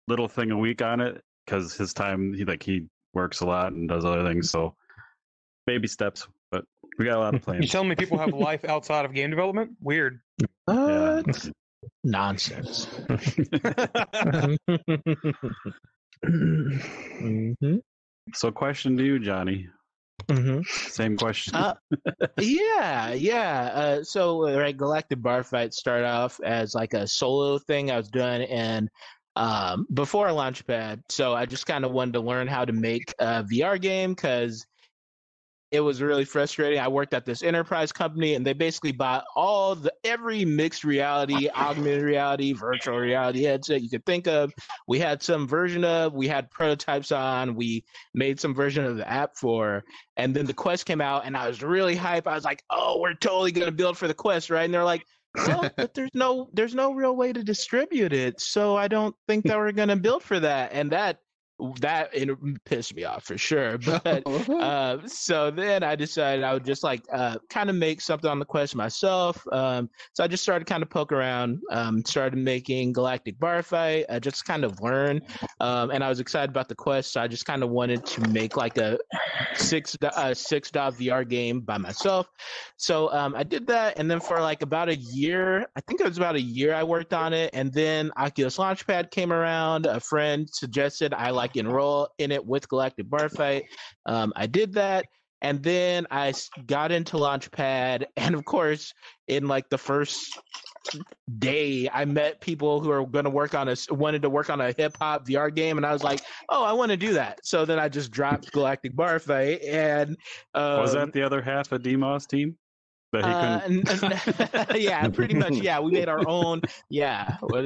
little thing a week on it because his time he works a lot and does other things. So baby steps, but we got a lot of You plans. telling me people have life outside of game development? Weird. Yeah. Nonsense. Mm-hmm. So, question to you, Johnny. Mm-hmm. Same question. Yeah. So, right, Galactic Bar Fight started off as like a solo thing I was doing, and before Launchpad. So I just kind of wanted to learn how to make a VR game because it was really frustrating. I worked at this enterprise company, and they basically bought every mixed reality, augmented reality, virtual reality headset you could think of. We had some version of, we had prototypes on, we made some version of the app for, and then the Quest came out, and I was really hyped. I was like, "Oh, we're totally gonna build for the Quest, right?" And they're like, "Well, but there's no real way to distribute it, so I don't think that we're gonna build for that." And that it pissed me off for sure. But so then I decided I would just like kind of make something on the Quest myself. So I just started kind of poke around, started making Galactic Bar Fight, just kind of learn. And I was excited about the Quest, so I just kind of wanted to make like a 6.0 VR game by myself. So I did that, and then for like about a year, I think it was about a year I worked on it, and then Oculus Launchpad came around. A friend suggested I like enroll in it with Galactic Bar Fight. I did that, and then I got into Launchpad, and of course, in like the first day, I met people who are going to wanted to work on a hip hop VR game, and I was like, "Oh, I want to do that." So then I just dropped Galactic Bar Fight, and was that the other half of DMOS team? That he couldn't... yeah, pretty much. Yeah, we made our own. Yeah, what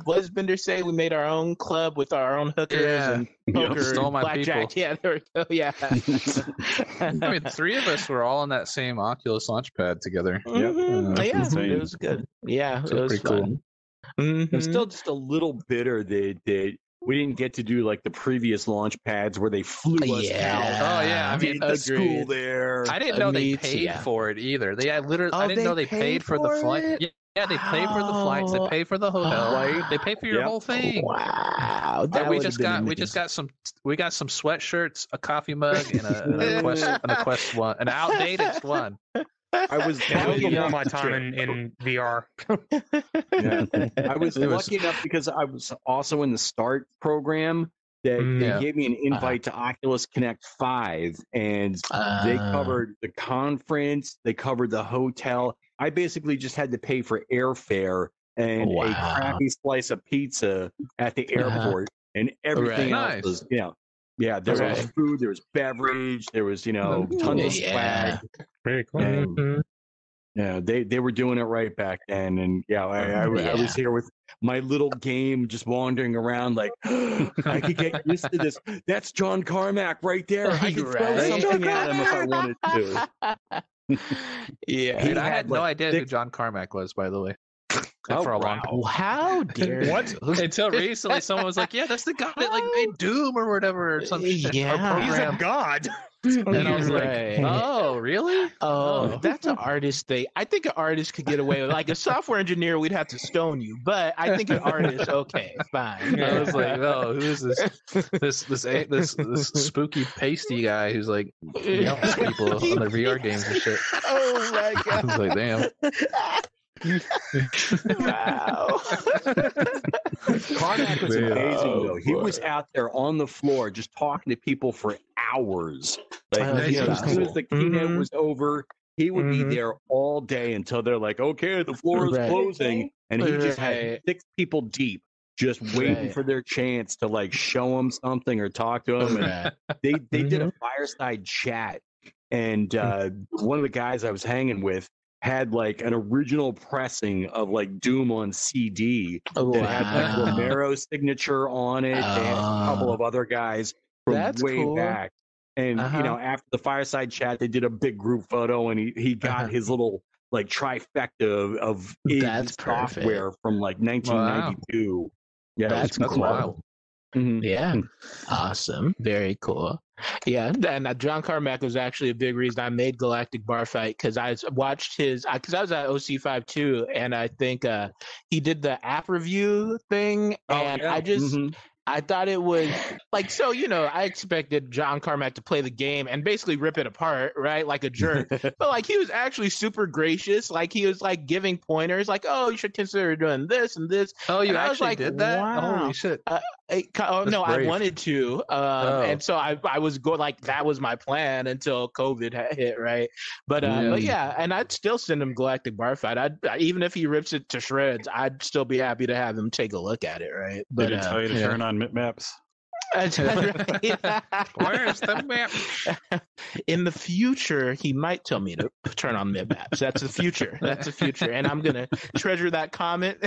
does Bender say? We made our own club with our own hookers and poker, stole my blackjack. people. Yeah, there we go. Yeah. I mean, 3 of us were all on that same Oculus Launchpad together. Mm-hmm. Yeah, insane. it was good. Yeah, it was pretty fun. cool. Mm-hmm. I'm still just a little bitter that we didn't get to do like the previous launch pads where they flew us out. Oh, yeah, I mean, Did the school there. I didn't know they Me paid too. for it either. I didn't they know they paid for the for flight. it? Yeah, they paid for the flights. They Oh. paid for the hotel. Right. They paid for your Yep. whole thing. Wow, that we would've just been got amazing. we got some sweatshirts, a coffee mug, and a Quest one, an outdated one. I was Yeah, those lucky were more enough my to- time in VR. Yeah. I was It was- lucky enough because I was also in the START program that they Yeah. gave me an invite to Oculus Connect 5, and they covered the conference, they covered the hotel. I basically just had to pay for airfare and a Wow. crappy slice of pizza at the airport, and everything Right. else was, yeah, there Right. was food, there was beverage, there was, tons of Yeah. swag. Very cool. And, Mhm. yeah, they were doing it right back then, and I was here with my little game, just wandering around like I could get used to this. That's John Carmack right there. I could throw Right. something at him if I wanted to. Yeah. Dude, I had, had no like, idea who 6 John Carmack was, by the way. for a long time. How dare What? Until recently, someone was like, "Yeah, that's the guy that like made Doom or whatever, or some shit, Yeah. or program." He's a god. And I was Right. like, "Oh, really? Oh, that's an artist thing. I think an artist could get away with, like, a software engineer, we'd have to stone you, but I think an artist, okay, fine. I was like, "Oh, who's this spooky pasty guy who's like yelling at people on their VR games and shit?" Oh my I god. was like, "Damn." Wow. Carmack was Man. amazing, though. He boy. was out there on the floor just talking to people for hours. Like, Oh, you know, that's as soon as cool. the keynote Mhm. was over, he would be there all day until they're like, "Okay, the floor is Right. closing," and he just had Right. 6 people deep, just waiting Right. for their chance to like show him something or talk to him. And Right. they did a fireside chat, and one of the guys I was hanging with had like an original pressing of like Doom on CD that had like Wow. Romero's signature on it. They had a couple Oh. of other guys from That's way cool. back. And you know, after the fireside chat, they did a big group photo, and he got his little like trifecta of That's software from like 1992. Yeah, That's it was cool. wild. Mhm. Yeah. Awesome. Very cool. Yeah. And John Carmack was actually a big reason I made Galactic Bar Fight, because I watched his, because I was at OC5 too. And I think he did the app review thing. And yeah. I just, Mhm. I thought it was like, so, you know, I expected John Carmack to play the game and basically rip it apart, right? Like a jerk. But like, he was actually super gracious. Like, he was like giving pointers, like, oh, you should consider doing this and this. Oh, you And I was actually like, did that? wow. Holy shit! Oh That's no, I brave. wanted to, and so I was going, like, that was my plan until COVID hit, right? But yeah, and I'd still send him Galactic Bar Fight. Even if he rips it to shreds, I'd still be happy to have him take a look at it, right? But Did he tell you to turn on maps? Where's the map? In the future, he might tell me to turn on mid maps. That's the future. That's the future, and I'm gonna treasure that comment.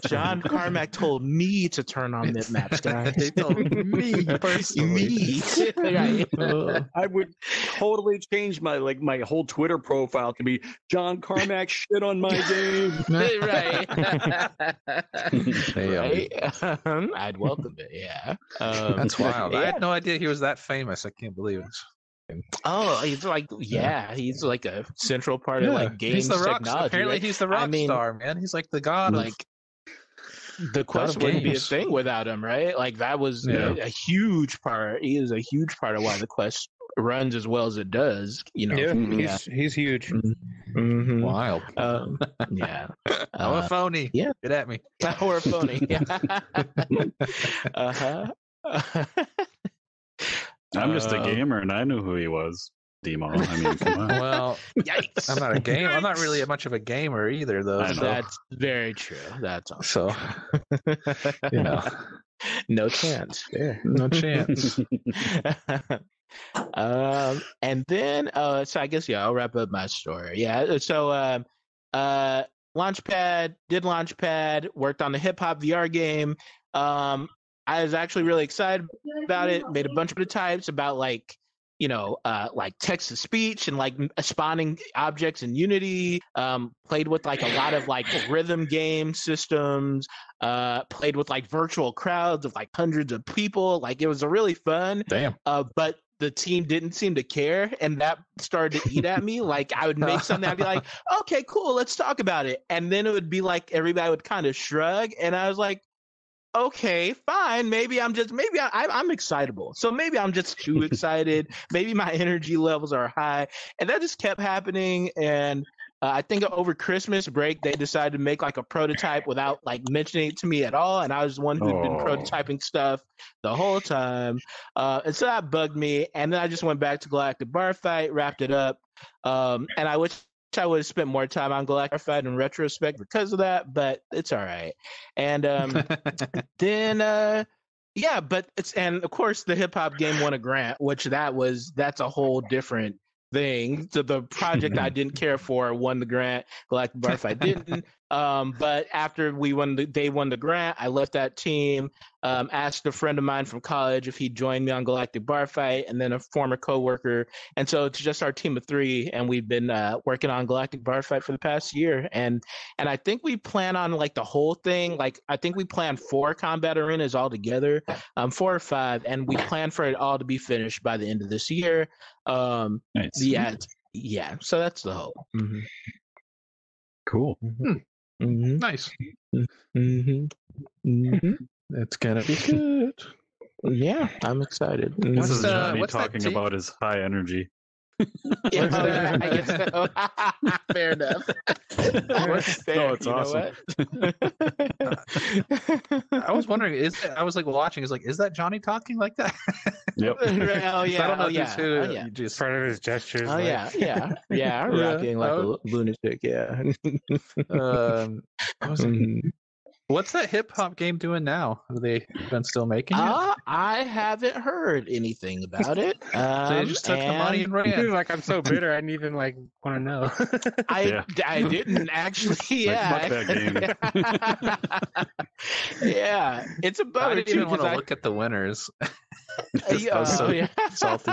John Carmack told me to turn on mid maps, guys. He told me personally. Me. Right. I would totally change my whole Twitter profile to be John Carmack shit on my game. Right. Damn. Right. I'd welcome it. Yeah. That's wild. I Yeah. had no idea he was that famous. I can't believe it. Oh, he's like, yeah, he's like a central part of like games he's the rock. technology. Apparently, right? he's the rock star, man. He's like the god. Like, the Quest of wouldn't be a games. thing without him, right? Like, that was a huge part. He is a huge part of why the Quest runs as well as it does. You know, Yeah, he's huge. Mhm. Wild. Yeah. I'm a phony. yeah. Get at me. Or phony. Uh-huh. I'm just a gamer, and I knew who he was. Demo. I mean, come on. Well, Yikes. I'm not a game. I'm not really much of a gamer either, though. I know. So, That's very true. That's awesome. you know, No chance. Fair. no chance. And then so I guess I'll wrap up my story. Yeah. So Launchpad, worked on the hip hop VR game. I was actually really excited about it, made a bunch of prototypes about like text to speech and like spawning objects in Unity, played with like a lot of like rhythm game systems, played with like virtual crowds of like hundreds of people. Like, it was a really fun. Damn. But the team didn't seem to care, and that started to eat at me. Like, I would make something, I'd be like, okay, cool, let's talk about it. And then it would be like everybody would kind of shrug, and I was like, okay, fine. Maybe I'm excitable. So maybe I'm just too excited. Maybe my energy levels are high. And that just kept happening. And I think over Christmas break, they decided to make like a prototype without like mentioning it to me at all. And I was the one who'd been prototyping stuff the whole time. And so that bugged me. And then I just went back to Galactic Bar Fight, wrapped it up. And I wish I would have spent more time on Galactic Fight in retrospect because of that, but it's all right. And then and of course the hip hop game won a grant, which that's a whole different thing. So the project I didn't care for won the grant. Galactic Bar Fight didn't. But after they won the grant, I left that team. Asked a friend of mine from college if he'd join me on Galactic Bar Fight, and then a former coworker. And so it's just our team of 3, and we've been working on Galactic Bar Fight for the past year. And I think we plan on like the whole thing. Like I think we plan 4 combat arenas all together, 4 or 5, and we plan for it all to be finished by the end of this year. Nice. Yeah. So that's the hope. Mm-hmm. Cool. Mm-hmm. Nice. Mm-hmm. Mm-hmm. It's gonna be good. Yeah, I'm excited. This is Johnny what's that talking about his high energy. Yeah, I guess so. Fair enough. Fair, No, it's awesome. I was wondering, I was like watching, is that Johnny talking like that? Yep. Oh yeah. I don't know yeah. who yeah. you just Part of his gestures. Oh like, yeah. Rocking like a lunatic. Yeah. I was like, what's that hip hop game doing now? Are they been still making it? I haven't heard anything about it. So they just took the money and ran. Like I'm so bitter, I didn't even like want to know. I didn't actually. Yeah. Fuck that Yeah, it's a I bummer didn't too even want to because look at the winners. I was so salty.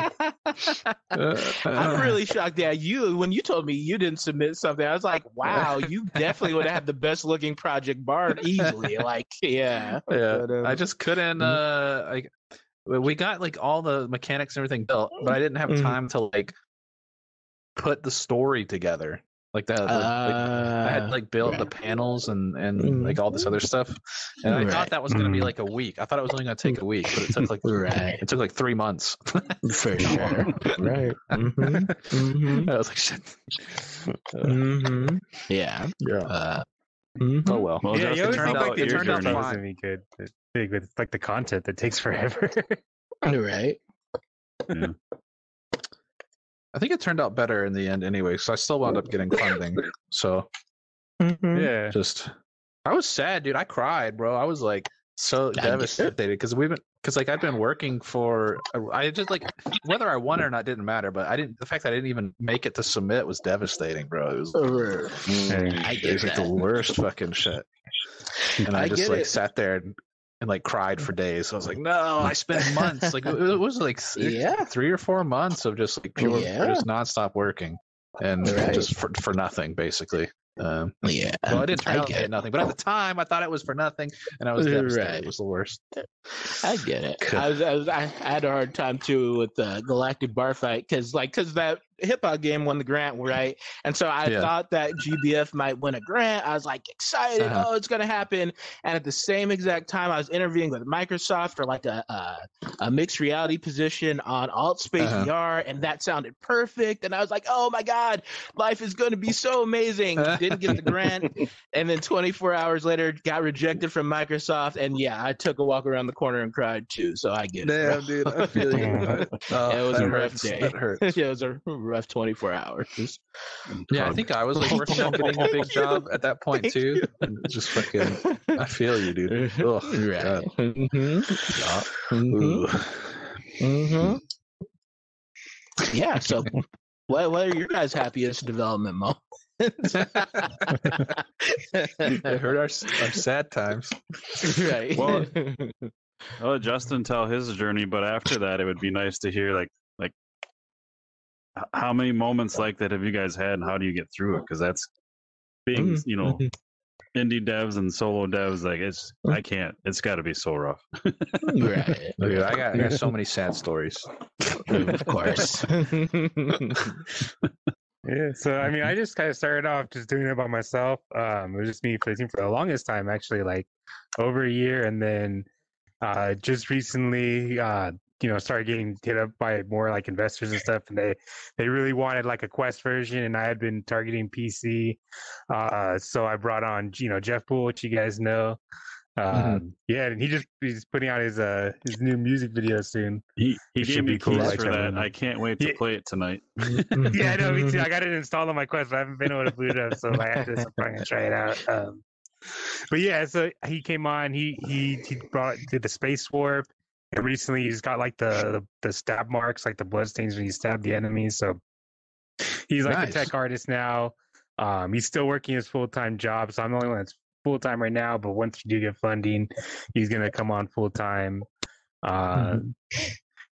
I'm really shocked that when you told me you didn't submit something, I was like, wow, you definitely would have had the best looking project Bard easily. Like, yeah. But, I just couldn't. Like, we got like all the mechanics and everything built, but I didn't have time to like put the story together. Like that, I had like built the panels and like all this other stuff, and I thought that was going to be like a week. I thought it was only going to take a week, but it took like it took like 3 months. For sure, right? I was like, shit. Yeah. Oh well. Yeah, you always think like it the turned out journey fine. was gonna be good. It's big, but it's like the content that takes forever. Right. Yeah. I think it turned out better in the end anyway, so I still wound up getting funding. So Yeah. I was sad, dude. I cried, bro. I was like so devastated because I'd been working I just like whether I won or not didn't matter, but the fact that I didn't even make it to submit was devastating, bro. It was I get it was like the worst fucking shit. And I just like sat there and like cried for days. I was like, no, I spent months. Like it was like 3 or 4 months of just like pure, just nonstop working and just for nothing, basically. Well, I didn't turn out to get nothing, but at the time I thought it was for nothing, and I was devastated. It was the worst. I get it. I had a hard time too with the Galactic Bar Fight because that hip hop game won the grant, right? And so I thought that GBF might win a grant. I was like excited, oh, it's gonna happen. And at the same exact time, I was interviewing with Microsoft for like a mixed reality position on AltSpace VR, and that sounded perfect. And I was like, oh my god, life is going to be so amazing. Didn't get the grant, and then 24 hours later, got rejected from Microsoft. And yeah, I took a walk around the corner and cried too. So I get it. Damn, dude, I feel you. It was a rough day. That hurts. It was a rough 24 hours. Yeah, I think I was like working on getting a big job at that point too. And just fucking, I feel you, dude. Ugh, Right. Yeah. So, what are your guys' happiest development moments? It hurt our sad times. Right. Well, I'll let Justin tell his journey, but after that, it would be nice to hear like how many moments like that have you guys had, and how do you get through it? Because that's being, indie devs and solo devs. Like I can't. It's got to be so rough. Right. Dude, I got so many sad stories. Of course. Yeah, so I mean, I just kind of started off just doing it by myself. It was just me for the team for the longest time, actually, like over a year, and then just recently, started getting hit up by more like investors and stuff, and they really wanted like a Quest version, and I had been targeting PC, so I brought on Jeff Poole, which you guys know. Yeah, and he's putting out his new music video soon. He gave me cool, keys like, for that. I can't wait to play it tonight. Yeah, I know, me too. I got it installed on my Quest, but I haven't been able to boot it up, so after this, I'm probably gonna try it out. But yeah, so he came on. He did the space warp, and recently he's got like the stab marks, like the blood stains when you stab the enemies. So he's like a tech artist now. He's still working his full-time job, so I'm the only one that's full-time right now. But once you do get funding, he's gonna come on full-time. Then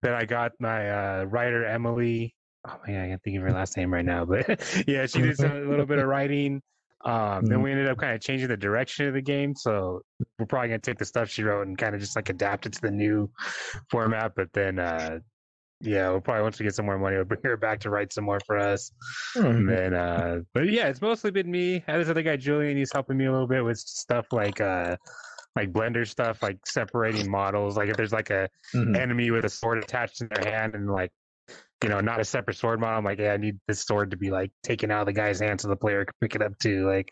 I got my writer Emily. Oh man, I can't think of her last name right now, but yeah, she did a little bit of writing. Then we ended up kind of changing the direction of the game, so we're probably gonna take the stuff she wrote and kind of just like adapt it to the new format. But then, yeah, we'll probably once we get some more money, we'll bring her back to write some more for us. And then, but yeah, it's mostly been me. I have this other guy Julian. He's helping me a little bit with stuff like Blender stuff, like separating models. Like if there's like a enemy with a sword attached in their hand and like, you know, not a separate sword model, I'm like, yeah, I need this sword to be like taken out of the guy's hand so the player can pick it up too. Like,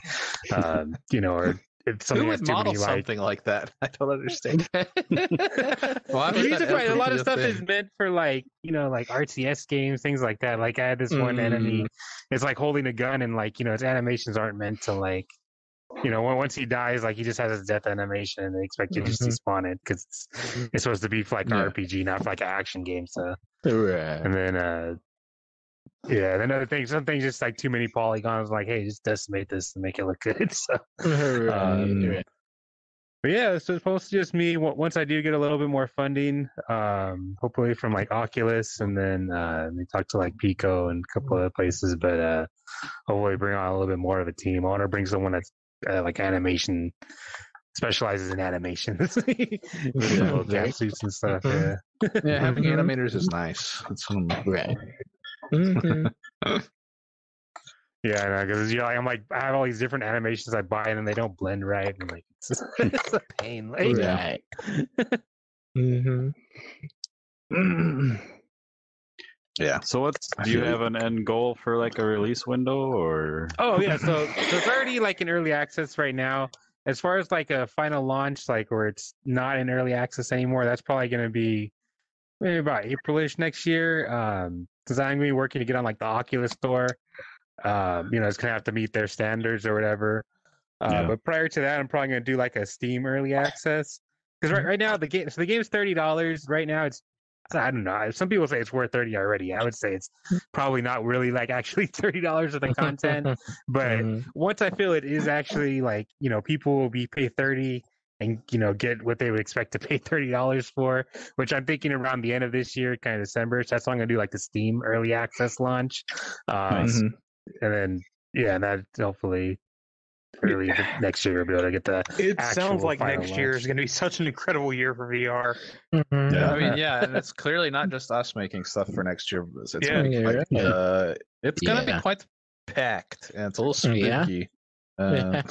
you know, or if something Who has would too model many, like, something like that? I don't understand. Well, a lot of stuff is meant for like, you know, like RTS games, things like that. Like I had this one enemy, it's like holding a gun and like, you know, its animations aren't meant to like, you know, once he dies, like he just has his death animation, and they expect you to just despawn it because it's supposed to be for like an RPG, not for like an action game. So, and then, yeah, then other things, some things just like too many polygons. Like, hey, just decimate this to make it look good. So, but yeah, so it's mostly just me. Once I do get a little bit more funding, hopefully from like Oculus, and then we talk to like Pico and a couple other places. But hopefully bring on a little bit more of a team. I want to bring someone that's like animation, specializes in animations, little cat suits and stuff. Yeah, having animators is nice. It's right. Yeah, because you know, I'm like, I have all these different animations I buy, and then they don't blend right, and like it's a pain. Like, Right. Yeah. So what's do you have an end goal for like a release window or? Oh yeah, so it's already like in early access right now. As far as like a final launch, like where it's not in early access anymore, that's probably going to be maybe about Aprilish next year. Because I'm going to be working to get on like the Oculus store. You know, it's going to have to meet their standards or whatever. But prior to that, I'm probably going to do like a Steam early access. Because right now the game's $30. Right now it's, I don't know. Some people say it's worth $30 already. I would say it's probably not really like actually $30 of the content. But once I feel it is actually like, you know, people will be pay $30 and, you know, get what they would expect to pay $30 for, which I'm thinking around the end of this year, kind of December. So that's why I'm going to do like the Steam early access launch. And then, yeah, that hopefully early next year we'll be able to get the It sounds like final next year launch. is going to be such an incredible year for VR. Yeah, I mean, yeah, and it's clearly not just us making stuff for next year. It's gonna be quite packed, and it's a little spooky. Well,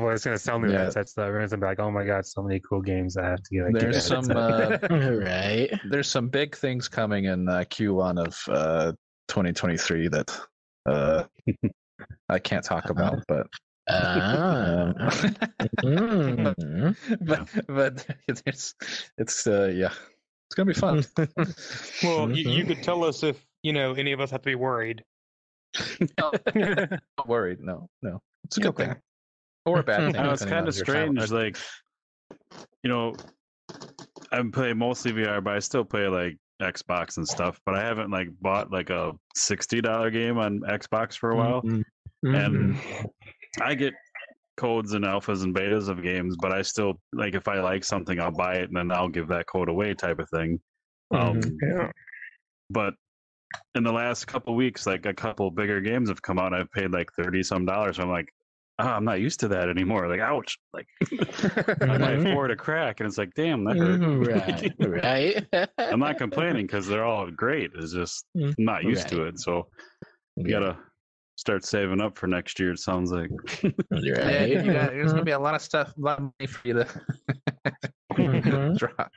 it's gonna sell me that stuff. Everyone's gonna be like, "Oh my god, so many cool games I have to get." There's some Right. There's some big things coming in Q1 of 2023 that I can't talk about, but but it's gonna be fun. Well, you could tell us if you know any of us have to be worried. Not worried. No, it's a good thing or a bad thing. It's kind of strange. Like, you know, I play mostly VR, but I still play like Xbox and stuff. But I haven't like bought like a $60 game on Xbox for a while, and I get codes and alphas and betas of games, but I still like if I like something, I'll buy it and then I'll give that code away, type of thing. But in the last couple weeks, like a couple bigger games have come out. I've paid like $30 some. I'm like, I'm not used to that anymore. Like, ouch! Like, I might afford a crack, and it's like, damn, that hurt. Right. I'm not complaining because they're all great. It's just I'm not used to it. So you gotta start saving up for next year. It sounds like. Yeah, there's gonna be a lot of stuff, a lot of money for you to drop.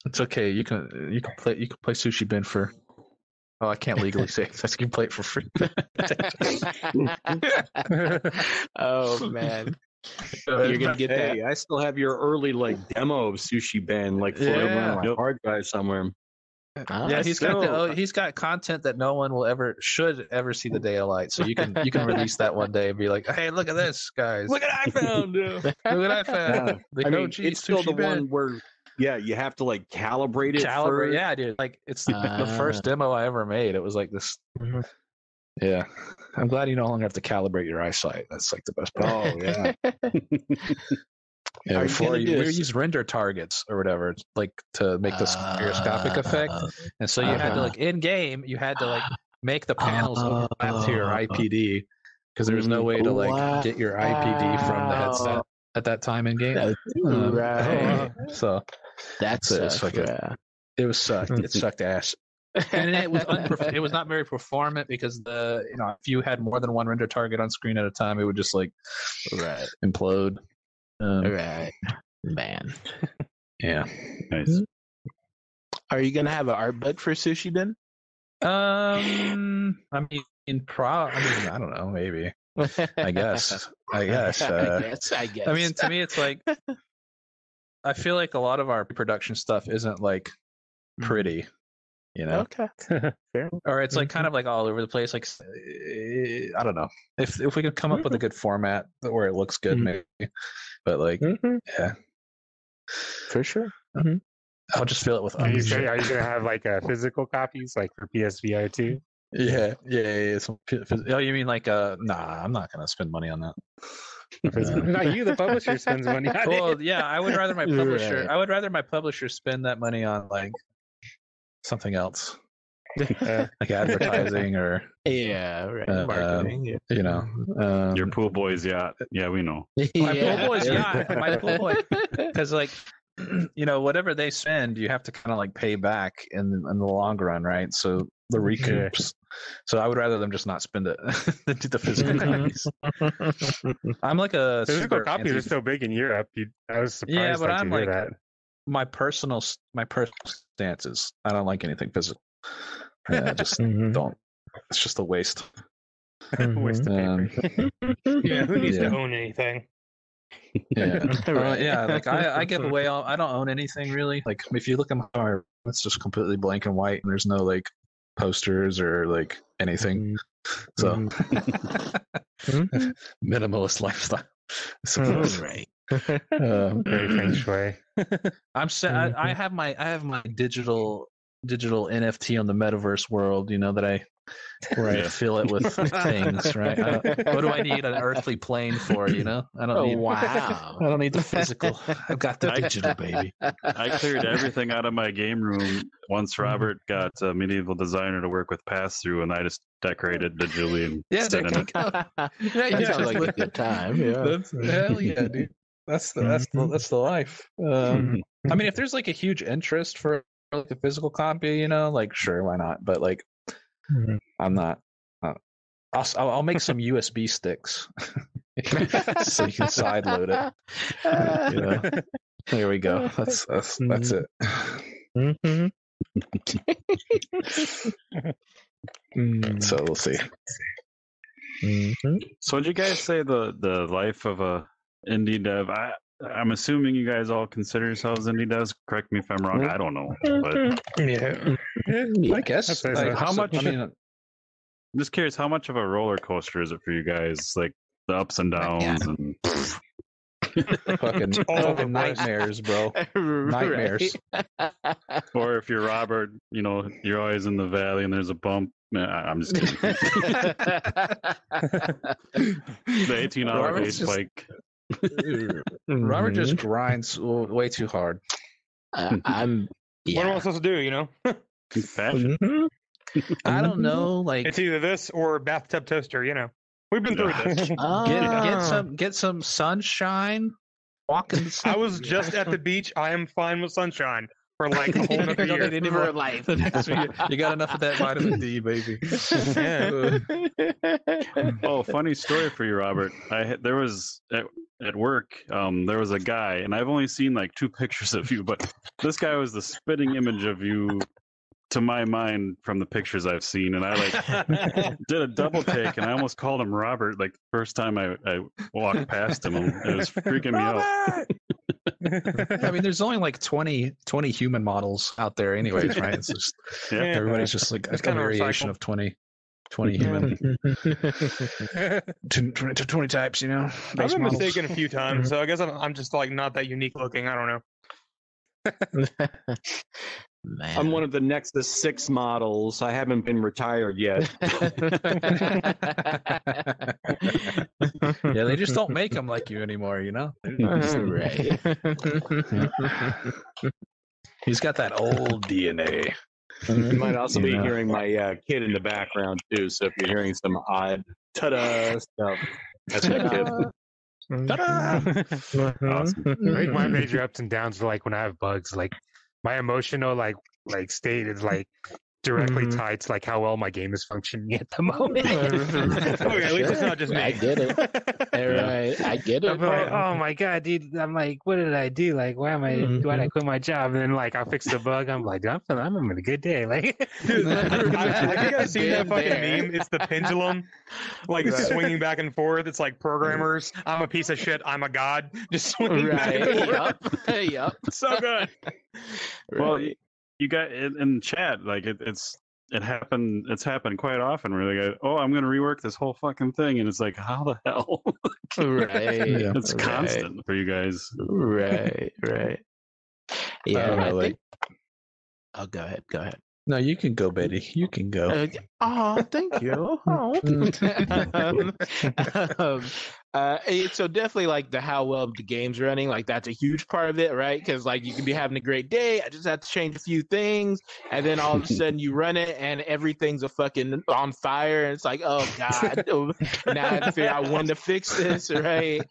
It's okay. You can play Sushi Bin for. Oh, I can't legally say it. You can play it for free. Oh man, you're gonna get that. I still have your early like demo of Sushi Ben like floating around my hard drive somewhere. Yeah, he's got content that no one will should ever see the day of light. So you can release that one day and be like, hey, look at this, guys. Look what I found. Look what I found. I mean, it's still the one where you have to like calibrate it. Yeah, dude. Like it's the first demo I ever made. It was like this. Mhm. Yeah, I'm glad you no longer have to calibrate your eyesight. That's like the best part. Oh yeah. Yeah, before we used render targets or whatever, like to make the stereoscopic effect, and so you had to like in game, you had to like make the panels overlap to your IPD because there was no way to like get your IPD from the headset at that time in game. Right. So That's it was it sucked. It sucked ass. And it was it was not very performant because if you had more than one render target on screen at a time, it would just like implode. Right, man. Yeah, Nice. Are you gonna have an art bud for Sushi then? I mean, I don't know. Maybe. I guess. I guess. I guess. I mean, to me, it's like I feel like a lot of our production stuff isn't like pretty. Okay. Fair. Or it's like kind of like all over the place. Like I don't know if we could come up with a good format where it looks good, maybe. But like, yeah, for sure. I'll just fill it with. Are you gonna have like physical copies, like for PSVR 2? Yeah. Oh, you mean like nah? I'm not gonna spend money on that. Not you, the publisher spends money on it. Well, yeah, I would rather my publisher. Right. I would rather my publisher spend that money on like something else, like advertising or marketing. Your pool boy's yacht. Yeah, we know. My pool boy's yacht. My pool boy, because like whatever they spend, you have to kind of like pay back in the long run, right? So the recoups. So I would rather them just not spend it than do the physical copies. I'm like a physical copies are so big in Europe. I was surprised. But I'm like that. my personal stance is I don't like anything physical. I just don't. It's just a waste. Waste of paper. Who needs to own anything? Like I give away all. I don't own anything really. Like if you look at my art, it's just completely black and white, and there's no like posters or like anything. So minimalist lifestyle. Right. Very feng shui. I have my digital NFT on the metaverse world. That I fill it with things. Right. What do I need an earthly plane for? I don't need. Wow. I don't need the physical. I've got the digital, baby. I cleared everything out of my game room once Robert got a medieval designer to work with pass through, and I just decorated digitally. Yeah, that sounds like a good time. Yeah. Hell yeah, dude. That's the life. I mean, if there's like a huge interest for like a physical copy, like sure, why not? But like, I'm not. I'll make some USB sticks so you can side load it. There we go. That's it. So we'll see. So, would you guys say the life of a indie dev? I'm assuming you guys all consider yourselves indie devs. Correct me if I'm wrong. I don't know, but I guess. Like, how much? I mean, I'm just curious. How much of a roller coaster is it for you guys? Like the ups and downs and fucking nightmares, bro. Nightmares. Or if you're Robert, you're always in the valley and there's a bump. I'm just kidding. The 18-hour base bike. Robert just grinds way too hard. What am I supposed to do? Fashion. I don't know. Like it's either this or bathtub toaster. We've been through this. Get some sunshine. Walk in the sun. I was just at the beach. I am fine with sunshine for like a whole other year. Any more life. You got enough of that vitamin D, baby. Oh, funny story for you, Robert. There was at work. There was a guy, and I've only seen like 2 pictures of you, but this guy was the spitting image of you. To my mind, from the pictures I've seen, and I did a double take, and I almost called him Robert. Like the first time I walked past him, it was freaking me out. I mean, there's only like 20 human models out there, anyways, right? It's just everybody's just like a variation of 20 human, 20 types, I've been mistaken a few times, so I guess I'm just like not that unique looking. I don't know. Man. I'm one of the Nexus 6 models. I haven't been retired yet. Yeah, they just don't make them like you anymore, you know? Right. He's got that old DNA. You might also be Yeah. hearing my kid in the background, too. So if you're hearing some odd ta-da stuff, that's my kid. Awesome. Like my major ups and downs are like when I have bugs. Like my emotional like state is like directly tied to like how well my game is functioning at the moment. Okay, at least it's not just me. I get it. Right. I get it. I'm like, oh my god, dude! I'm like, what did I do? Like, why did I quit my job? And then like I'll fix the bug. I'm like, I'm having a good day. Like, Dude, have you guys seen that fucking There. meme? It's the pendulum, like swinging back and forth. It's like programmers. I'm a piece of shit. I'm a god. Just swinging back and Right. forth. Yup. Yup. So good. Well, you got in chat, like it's happened quite often where they go, oh, I'm going to rework this whole fucking thing. And it's like, how the hell? Right. It's constant for you guys. Right. Yeah. I I like- think. Oh, go ahead. Go ahead. No, you can go, Betty. You can go. Oh, thank you. So definitely like the how well the game's running, like that's a huge part of it, right? Because like you can be having a great day, I just have to change a few things, and then all of a sudden you run it and everything's a fucking on fire, and it's like, oh god, now I have to figure out when to fix this, right?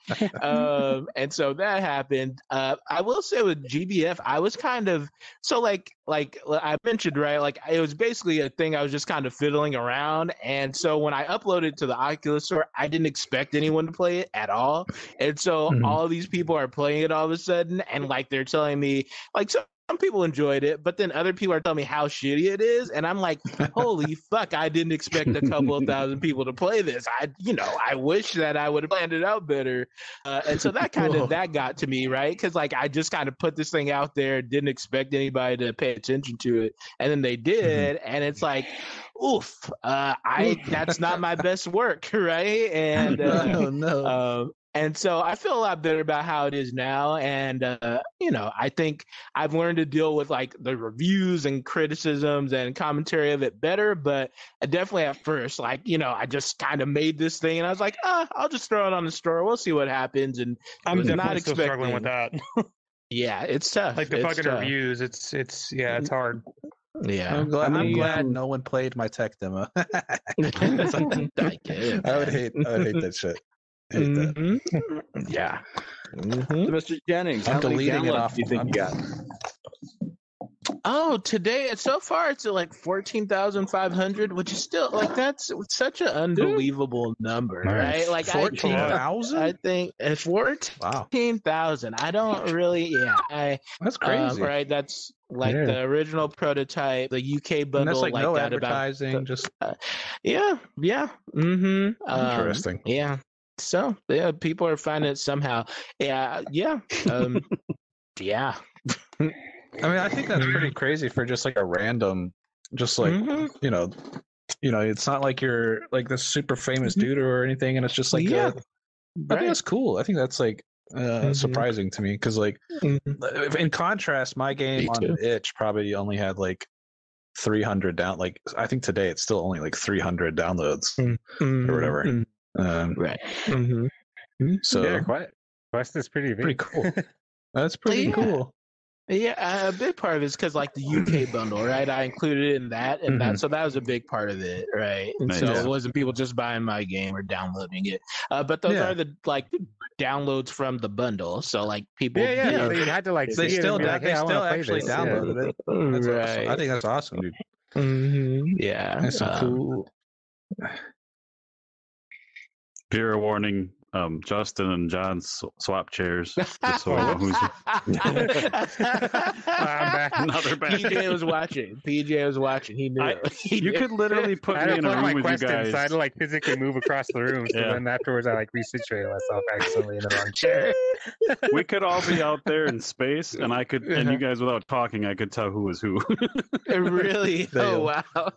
And so that happened. I will say with GBF, I was kind of so like I mentioned, right? Like it was basically a thing I was just kind of fiddling around, and so when I uploaded to the Oculus Store, I didn't expect anyone to play it at all, and so all these people are playing it all of a sudden, and like they're telling me like some people enjoyed it, but then other people are telling me how shitty it is, and I'm like, holy fuck, I didn't expect a couple of thousand people to play this. I wish that I would have planned it out better, and so that that got to me, right? Because like I just kind of put this thing out there, didn't expect anybody to pay attention to it, and then they did, and it's like, oof, that's not my best work, right? And Oh no. and so I feel a lot better about how it is now. And, I think I've learned to deal with like the reviews and criticisms and commentary of it better. But definitely at first, like, I just kind of made this thing and I was like, I'll just throw it on the store. We'll see what happens. And I'm was definitely still struggling with that. Yeah, it's tough. Like the It's fucking tough. reviews, it's hard. Yeah. I'm many, glad no one played my tech demo. I get it. I would hate that shit. Hate that. Mhm. Yeah. Mhm. Mr. Jennings, I'm how many deleting it downloads off. do you think you got? Oh, today so far it's at like 14,500, which is still like that's such an unbelievable number, Nice. right? Like 14,000? I think it's 14,000. Wow, I don't really, that's crazy. right? That's like Yeah. the original prototype, the UK bundle, And that's like no that advertising, just yeah. Mm-hmm. interesting. Yeah. So yeah, people are finding it somehow. Yeah. Yeah. I mean, I think that's pretty crazy for just like a random, just like Mhm. it's not like you're like this super famous dude or anything, and it's just like Yeah. I think that's cool. I think that's like surprising to me because like in contrast, my game Me on too. itch probably only had like 300 down. Like I think today it's still only like 300 downloads or whatever. Right. Mm-hmm. So yeah, Quest is pretty big. pretty cool. That's pretty Yeah. cool. Yeah, a big part of it is because like the UK bundle, right? I included it in that, and that, so that was a big part of it, right? And Nice. so Yeah. it wasn't people just buying my game or downloading it, but those Yeah. are the like downloads from the bundle. So like people, Yeah. You had to like. They see it still and be like, they hey, I wanna still play actually this. downloaded it. That's right? awesome. I think that's awesome, dude. Yeah, That's so cool. Beer warning, Justin and John swap chairs. Just so I know who's another bad PJ was watching. PJ was watching. He knew. You could literally put I me had in to a plug room my with you Quest in, guys. so I had to like physically move across the room. So Yeah. then afterwards, I like resituated myself accidentally in the wrong chair. We could all be out there in space, and I could, and you guys, without talking, I could tell who was who. Really? Damn. Oh wow.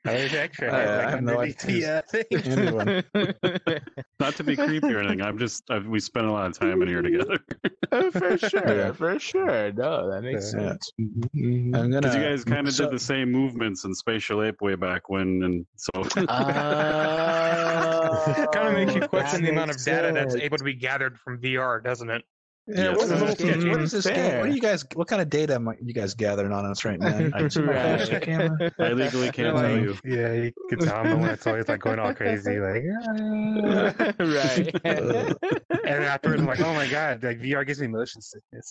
There's extra. I have no idea. Anyone. Not to be creepy or anything. We spent a lot of time in here together. For sure, Yeah. for sure. No, that makes Yeah. sense. Mhm. I'm Because gonna. you guys kind of so- did the same movements in Spatial Ape way back when, and so Oh, Kind of makes you that question the amount of makes data that's sense. able to be gathered from VR, doesn't it? Yeah, Yes. what's a little sketchy. What is this game? Fair. What are you guys? What kind of data am you guys gathering on us right now? I- Flash the camera. I legally can't tell you. Yeah, you can tell them when it's always like going all crazy, like. Right. And then afterwards, I'm like, oh my god, like VR gives me motion sickness.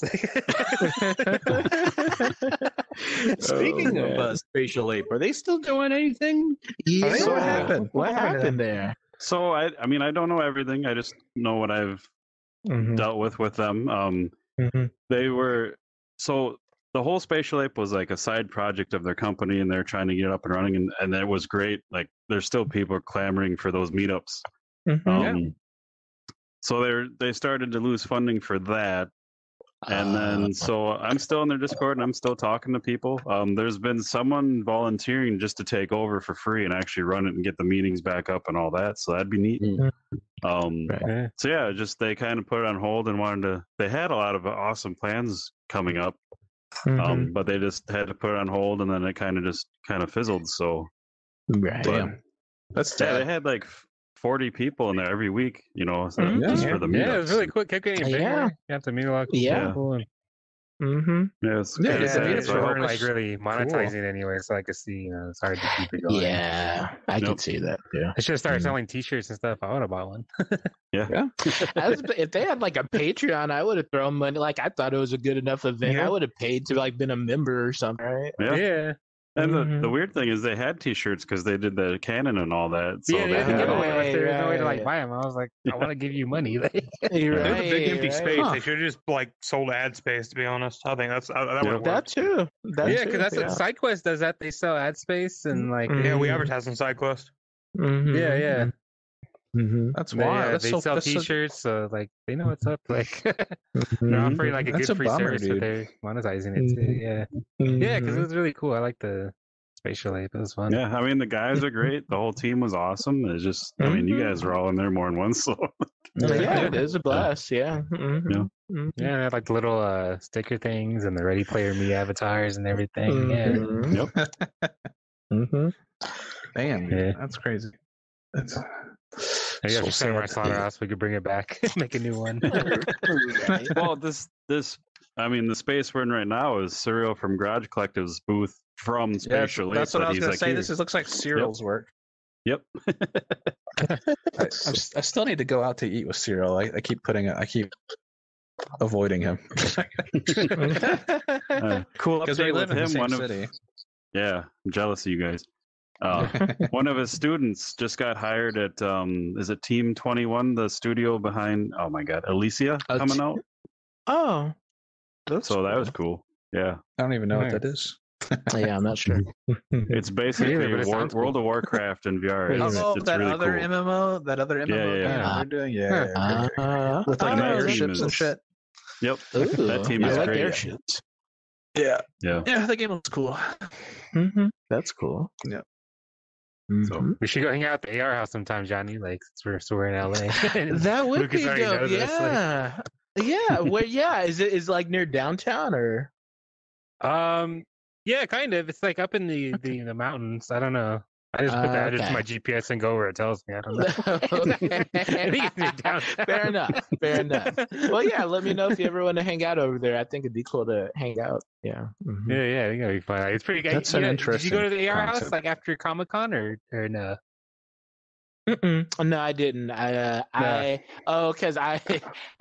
Speaking Oh, of man. Spatial Ape, are they still doing anything? Yeah, So what happened? What happened there? So I mean, I don't know everything. I just know what I've Mm-hmm. dealt with them. Mhm. They were so the whole Spatial Ape was like a side project of their company, and they're trying to get it up and running, and it was great. Like there's still people clamoring for those meetups. So they started to lose funding for that. And then, so I'm still in their Discord and I'm still talking to people. There's been someone volunteering just to take over for free and actually run it and get the meetings back up and all that. So that'd be neat. Yeah. So yeah, just they kind of put it on hold and they had a lot of awesome plans coming up, but they just had to put it on hold, and then it kind of fizzled. So Right. but, That's yeah, they sad. had like 40 people in there every week, so Mhm. just for the meetups. Yeah, it was really quick. Kept getting bigger. Yeah. You have to meet a lot of Yeah. people. And, Mm-hmm. Yeah, it's Yeah, kinda it's yeah, the sad, meetups they but- are weren't like always really monetizing anyway, so I could see, it's hard to keep it going. Yeah, I Nope. could see that. Yeah. I should have started Mhm. selling T-shirts and stuff. I would have bought one. If they had like a Patreon, I would have thrown money. Like I thought it was a good enough event. Yeah. I would have paid to like been a member or something. Right? Yeah. Yeah. And the Mhm. weird thing is they had T-shirts because they did the Canon and all that. So Yeah, they they had to had give away. all- Like, there was no way to right. like buy them. I was like, I want to give you money. There's a big empty right. space. Huh. They should have just like sold ad space. To be honest, I think that would have That worked. too. That Yeah, too. because that's yeah. what SideQuest does. That they sell ad space and like Yeah, we Mhm. advertise on SideQuest. Mhm. yeah, yeah. Mhm. That's They, wild. That's they so, sell that's so- T-shirts, so like they know what's up. Like they're Mhm. offering like a That's good a free bummer, service, but dude. they're monetizing it too. Yeah, yeah, because it was really cool. I like the Spatial Ape. It was fun. Yeah, I mean the guys are great. The whole team was awesome. It's just, I mean, you guys were all in there more than once. So Yeah, it is a blast. Yeah. Mhm. Yeah. Mhm. Yeah, they had like the little sticker things and the Ready Player Me avatars and everything. Yeah, Mhm. Mhm. Damn, dude, Yeah. that's crazy. That's maybe so after Samurai sad. Slaughterhouse, we could bring it back, make a new one. Right. well, this I mean, the space we're in right now is Serial from Garage Collective's booth from Yeah, Spatial Ape. that's what that I was he's gonna like, say. "Here." This looks like Cyril's work. Yep. I still need to go out to eat with Cyril. I keep avoiding him Cool because we update live with in the him. same One of city. yeah, I'm jealous of you guys. One of his students just got hired at is it Team 21, the studio behind oh my god, Alicia coming out. Oh. So that was cool. Yeah, I don't even know what Nice. that is. Yeah, I'm not sure. it's basically but it sounds World of Warcraft and VR. It's, Oh, it's that really other cool. MMO, that other MMO Yeah, game yeah. they're doing. Yeah, with like And that team airships and is- shit. Yep, Ooh, that team I is like great. airships. Yeah, Yeah, yeah, the game looks cool. Mm-hmm. That's cool. Yeah. Mhm. We should go hang out at the AR house sometime, Johnny. Like since we're in LA. That would Lucas be already dope. knows us, like- Yeah. Yeah. Where? Yeah. Is it like near downtown or? Yeah, kind of. It's like up in the mountains. I don't know. I just put the address Okay. to my GPS and go where it tells me. I don't know. I think it's near downtown. Fair enough. Fair enough. Well, yeah. Let me know if you ever want to hang out over there. I think it'd be cool to hang out. Yeah. Mhm. Yeah, I think that'd be fun. Like, it's pretty good. That's an Did you go to the AR house interesting like after Comic Con or no? Mm-mm. No, I didn't. Because I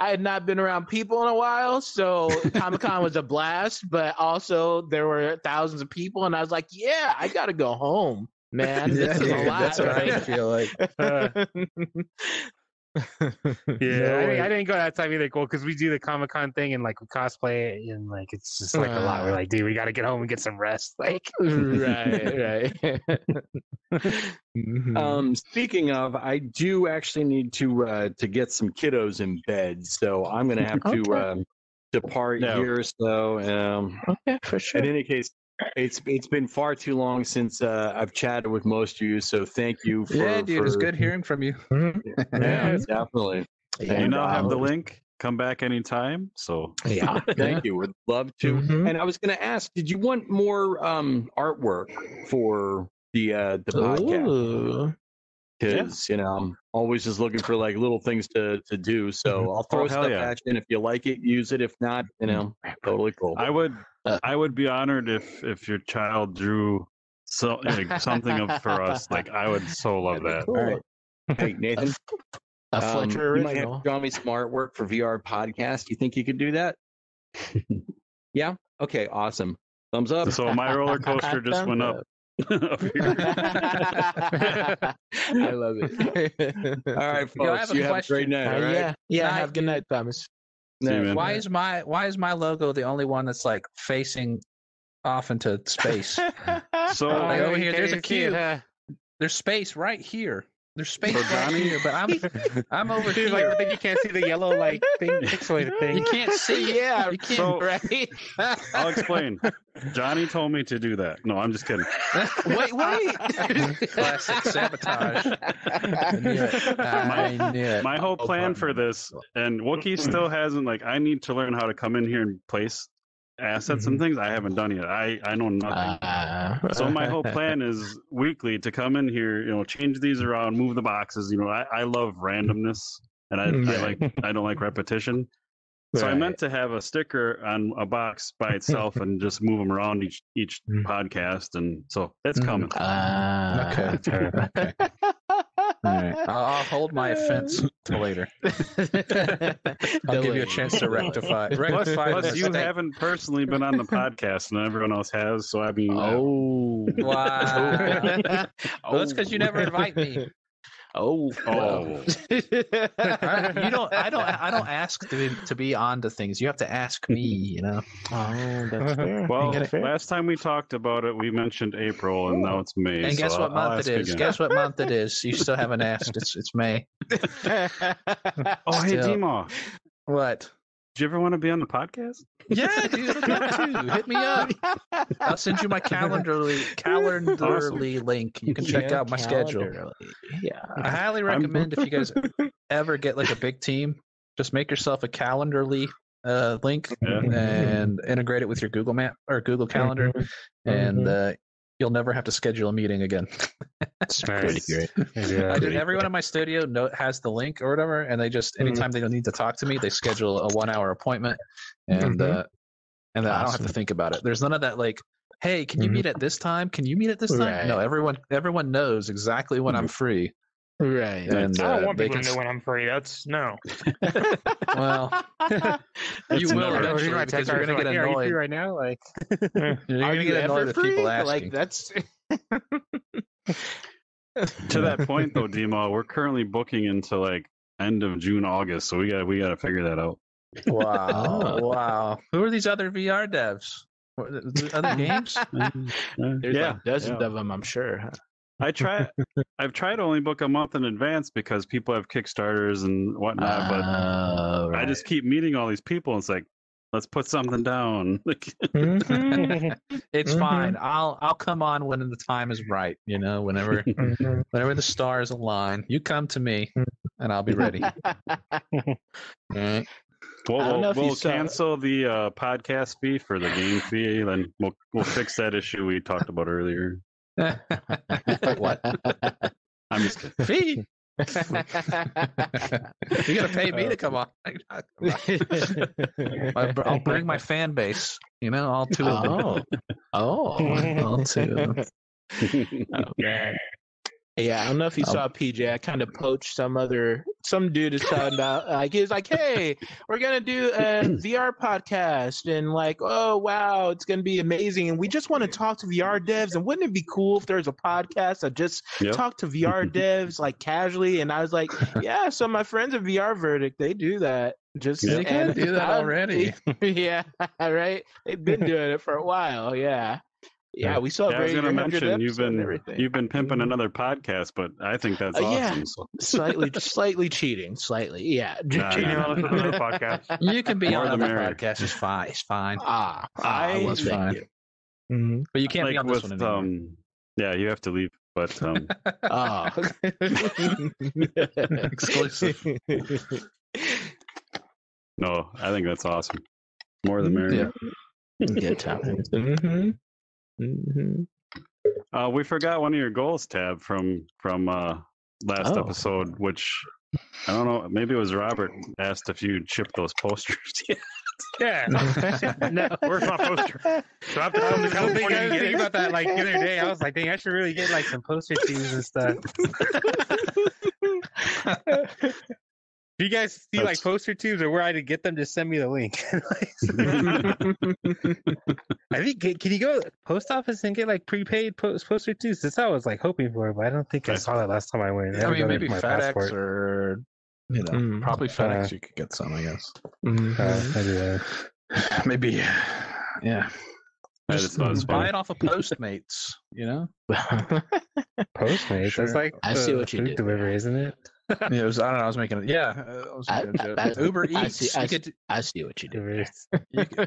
had not been around people in a while, so Comic Con was a blast. But also there were thousands of people, and I was like, "Yeah, I gotta go home, man. This is a lot." that's what I right? feel like. Yeah, I didn't go that time either. Cool, because we do the Comic Con thing and like we cosplay it, and like it's just like a lot. We're like, dude, we got to get home and get some rest. Like, right. Mhm. Speaking of, I do actually need to get some kiddos in bed, so I'm going to have to depart Yeah. here. So, Okay, for sure. in any case, It's been far too long since I've chatted with most of you, so thank you for. Yeah, dude, it's good hearing from you. Yeah, definitely. You now have the link. Come back anytime. So Yeah, Thank you. Would love to. Mhm. And I was going to ask, did you want more artwork for the podcast? Ooh. Because I'm always just looking for like little things to do. So I'll throw stuff at you, and if you like it, use it. If not, totally cool. I would be honored if your child drew something for us. Like I would so love that. All right. Hey Nathan, A Fletcher you might have original. to draw me some artwork for VR podcast. You think you could do that? Yeah. Okay. Awesome. Thumbs up. So my roller coaster just went up. Up here. I love it. All right, Yo, I folks. have a You have a question. great night. All right. Yeah. Night, Have a good night, Thomas. See you, man. Why is my logo the only one that's like facing off into space? So Like, over here, you there's a can't see it, cube. huh? There's space right here. There's space So right Johnny- here, but I'm over Dude, like, I here. think you can't see the yellow like thing, pixelated thing. You can't see. Yeah, You can't. So- right. I'll explain. Johnny told me to do that. No, I'm just kidding. Wait. Classic sabotage. I knew it. I knew it. My whole plan for this, and Wookiee still hasn't, like, I need to learn how to come in here and place assets and things. I haven't done yet. I know nothing. So my whole plan is weekly to come in here, change these around, move the boxes. I love randomness, and I don't like repetition. So I meant to have a sticker on a box by itself and just move them around each podcast, and so it's coming. Okay. All right. I'll hold my offense till later. I'll give you a chance to rectify Plus, the you mistake. haven't personally been on the podcast, and everyone else has. So I mean, Oh. Wow. Well, that's because you never invite me. Oh. I don't ask to be on to things. You have to ask me. Oh, that's fair. well, That's fair. last time we talked about it, we mentioned April, and now it's May. And guess so what I'll month ask it is? again. Guess what month it is? You still haven't asked. It's May. Oh, hey, Still. Dima, What? do you ever want to be on the podcast? Yeah, dude, I'd love to. Hit me up. I'll send you my Calendarly link. You can check out my schedule. Yeah. I highly recommend if you guys ever get like a big team, just make yourself a Calendarly link and integrate it with your Google Map or Google Calendar, and you'll never have to schedule a meeting again. That's pretty great. I did. Everyone in my studio has the link or whatever, and they just anytime they don't need to talk to me, they schedule a 1-hour appointment, and then I don't have to think about it. There's none of that like, hey, can you meet at this time? Can you meet at this time? Right. No, everyone knows exactly when I'm free. Right. And I don't want they people to can know when I'm free. That's no. well, you It's will never- eventually because you're going to get Are you free annoyed. right now? Like, You're going to get annoyed with people asking. Like that's. To that point, though, Dima, we're currently booking into like end of June, August, so we got to figure that out. Wow, wow. Who are these other VR devs? Other games? There's Yeah, like dozens yeah. of them, I'm sure. I've tried to only book a month in advance because people have Kickstarters and whatnot, but I just keep meeting all these people. And it's like, let's put something down. It's fine. I'll come on when the time is right. Whenever the stars align, you come to me, and I'll be ready. All right. I don't know if you We'll saw- cancel the podcast fee for the game fee, then we'll fix that issue we talked about earlier. What? I'm just kidding. Fee? You gotta pay me to come on. I'll bring my fan base. All two of them. All two of them. Oh, man. Yeah, I don't know if you saw PJ. I kind of poached some dude is talking about like he was like, hey, we're gonna do a VR podcast and like, oh wow, it's gonna be amazing. And we just want to talk to VR devs. And wouldn't it be cool if there's a podcast that just talk to VR devs like casually? And I was like, yeah, so my friends at VR Verdict, they do that. They can do that already. Yeah, right. They've been doing it for a while. Yeah. Yeah, we saw. Yeah, I was going to mention you've been pimping another podcast, but I think that's awesome. Yeah, so. slightly cheating, yeah. another podcast. You can be More on the other merrier. podcasts. It's fine. It's fine. Well, It's fine. But you can't be like on this with one anymore. yeah, you have to leave. But Oh. Exclusive. no, I think that's awesome. More the merrier. Good times. We forgot one of your goals, Tab, from last episode, which I don't know. Maybe it was Robert asked if you'd ship those posters. Yeah. No, where's my poster? So I have to come to California and get it. About that like the other day. I was like, dang, I should really get like some poster tubes and stuff. If you guys see like poster tubes or where I to get them, just send me the link. I think can you go to the post office and get like prepaid poster tubes? That's what I was like hoping for, but I don't think I saw that last time I went. I mean, maybe FedEx or probably FedEx. You could get some, I guess. Maybe, yeah. Just buy it off of Postmates. Postmates. Sure. That's like I see what you food did. delivery, isn't it? Yeah, it was. I don't know. I was making it. Yeah, Uber Eats. I see what you did.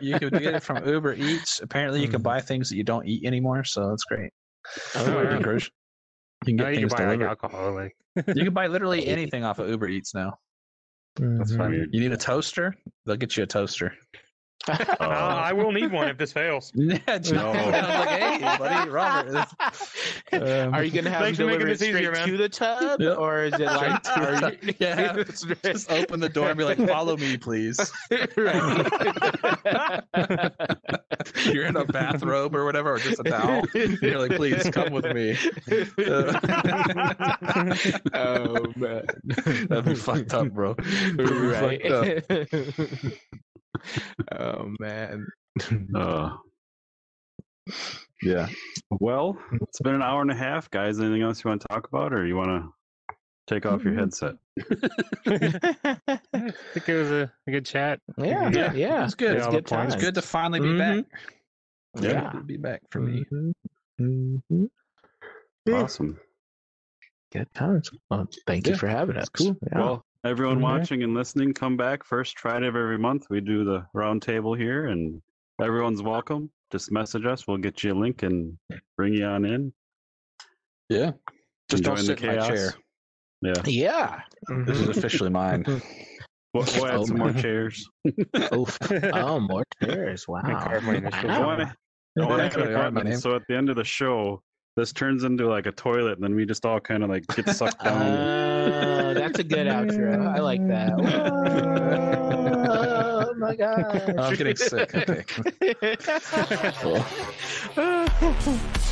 You could get it from Uber Eats. Apparently, you can buy things that you don't eat anymore, so that's great. You can get things buy like delivered. alcohol. Like You can buy literally anything off of Uber Eats now. that's funny. You need a toaster? They'll get you a toaster. I will need one if this fails. Yeah, no. I was like, hey, buddy, Robert. Are you gonna have Thanks them for making deliver it this easier, straight man. to the tub, or is it like? Just open the door and be like, "Follow me, please." You're in a bathrobe or whatever, or just a towel. And you're like, "Please come with me." Oh man, that'd be fucked up, bro. Right. Fucked up. Oh man. Yeah. Well, it's been an hour and a half, guys. Anything else you want to talk about, or you want to take off your headset? I think it was a good chat. Yeah. It's good. It's good times. It's good to finally be back. Yeah. Good to be back for me. Awesome. Good times. Well, thank you for having us. Cool. Yeah. Well, everyone watching and listening, come back first Friday of every month. We do the round table here, and everyone's welcome. Just message us. We'll get you a link and bring you on in. Yeah. Just don't Enjoying sit the in my chaos. chair. Yeah. This is officially mine. We'll add some more chairs. Oh, more chairs. Wow. Carve my initials. I want to Could have got my name. So at the end of the show, this turns into like a toilet, and then we just all kind of like get sucked down. That's a good outro. I like that. Oh my god! I'm getting sick. Okay. Oh.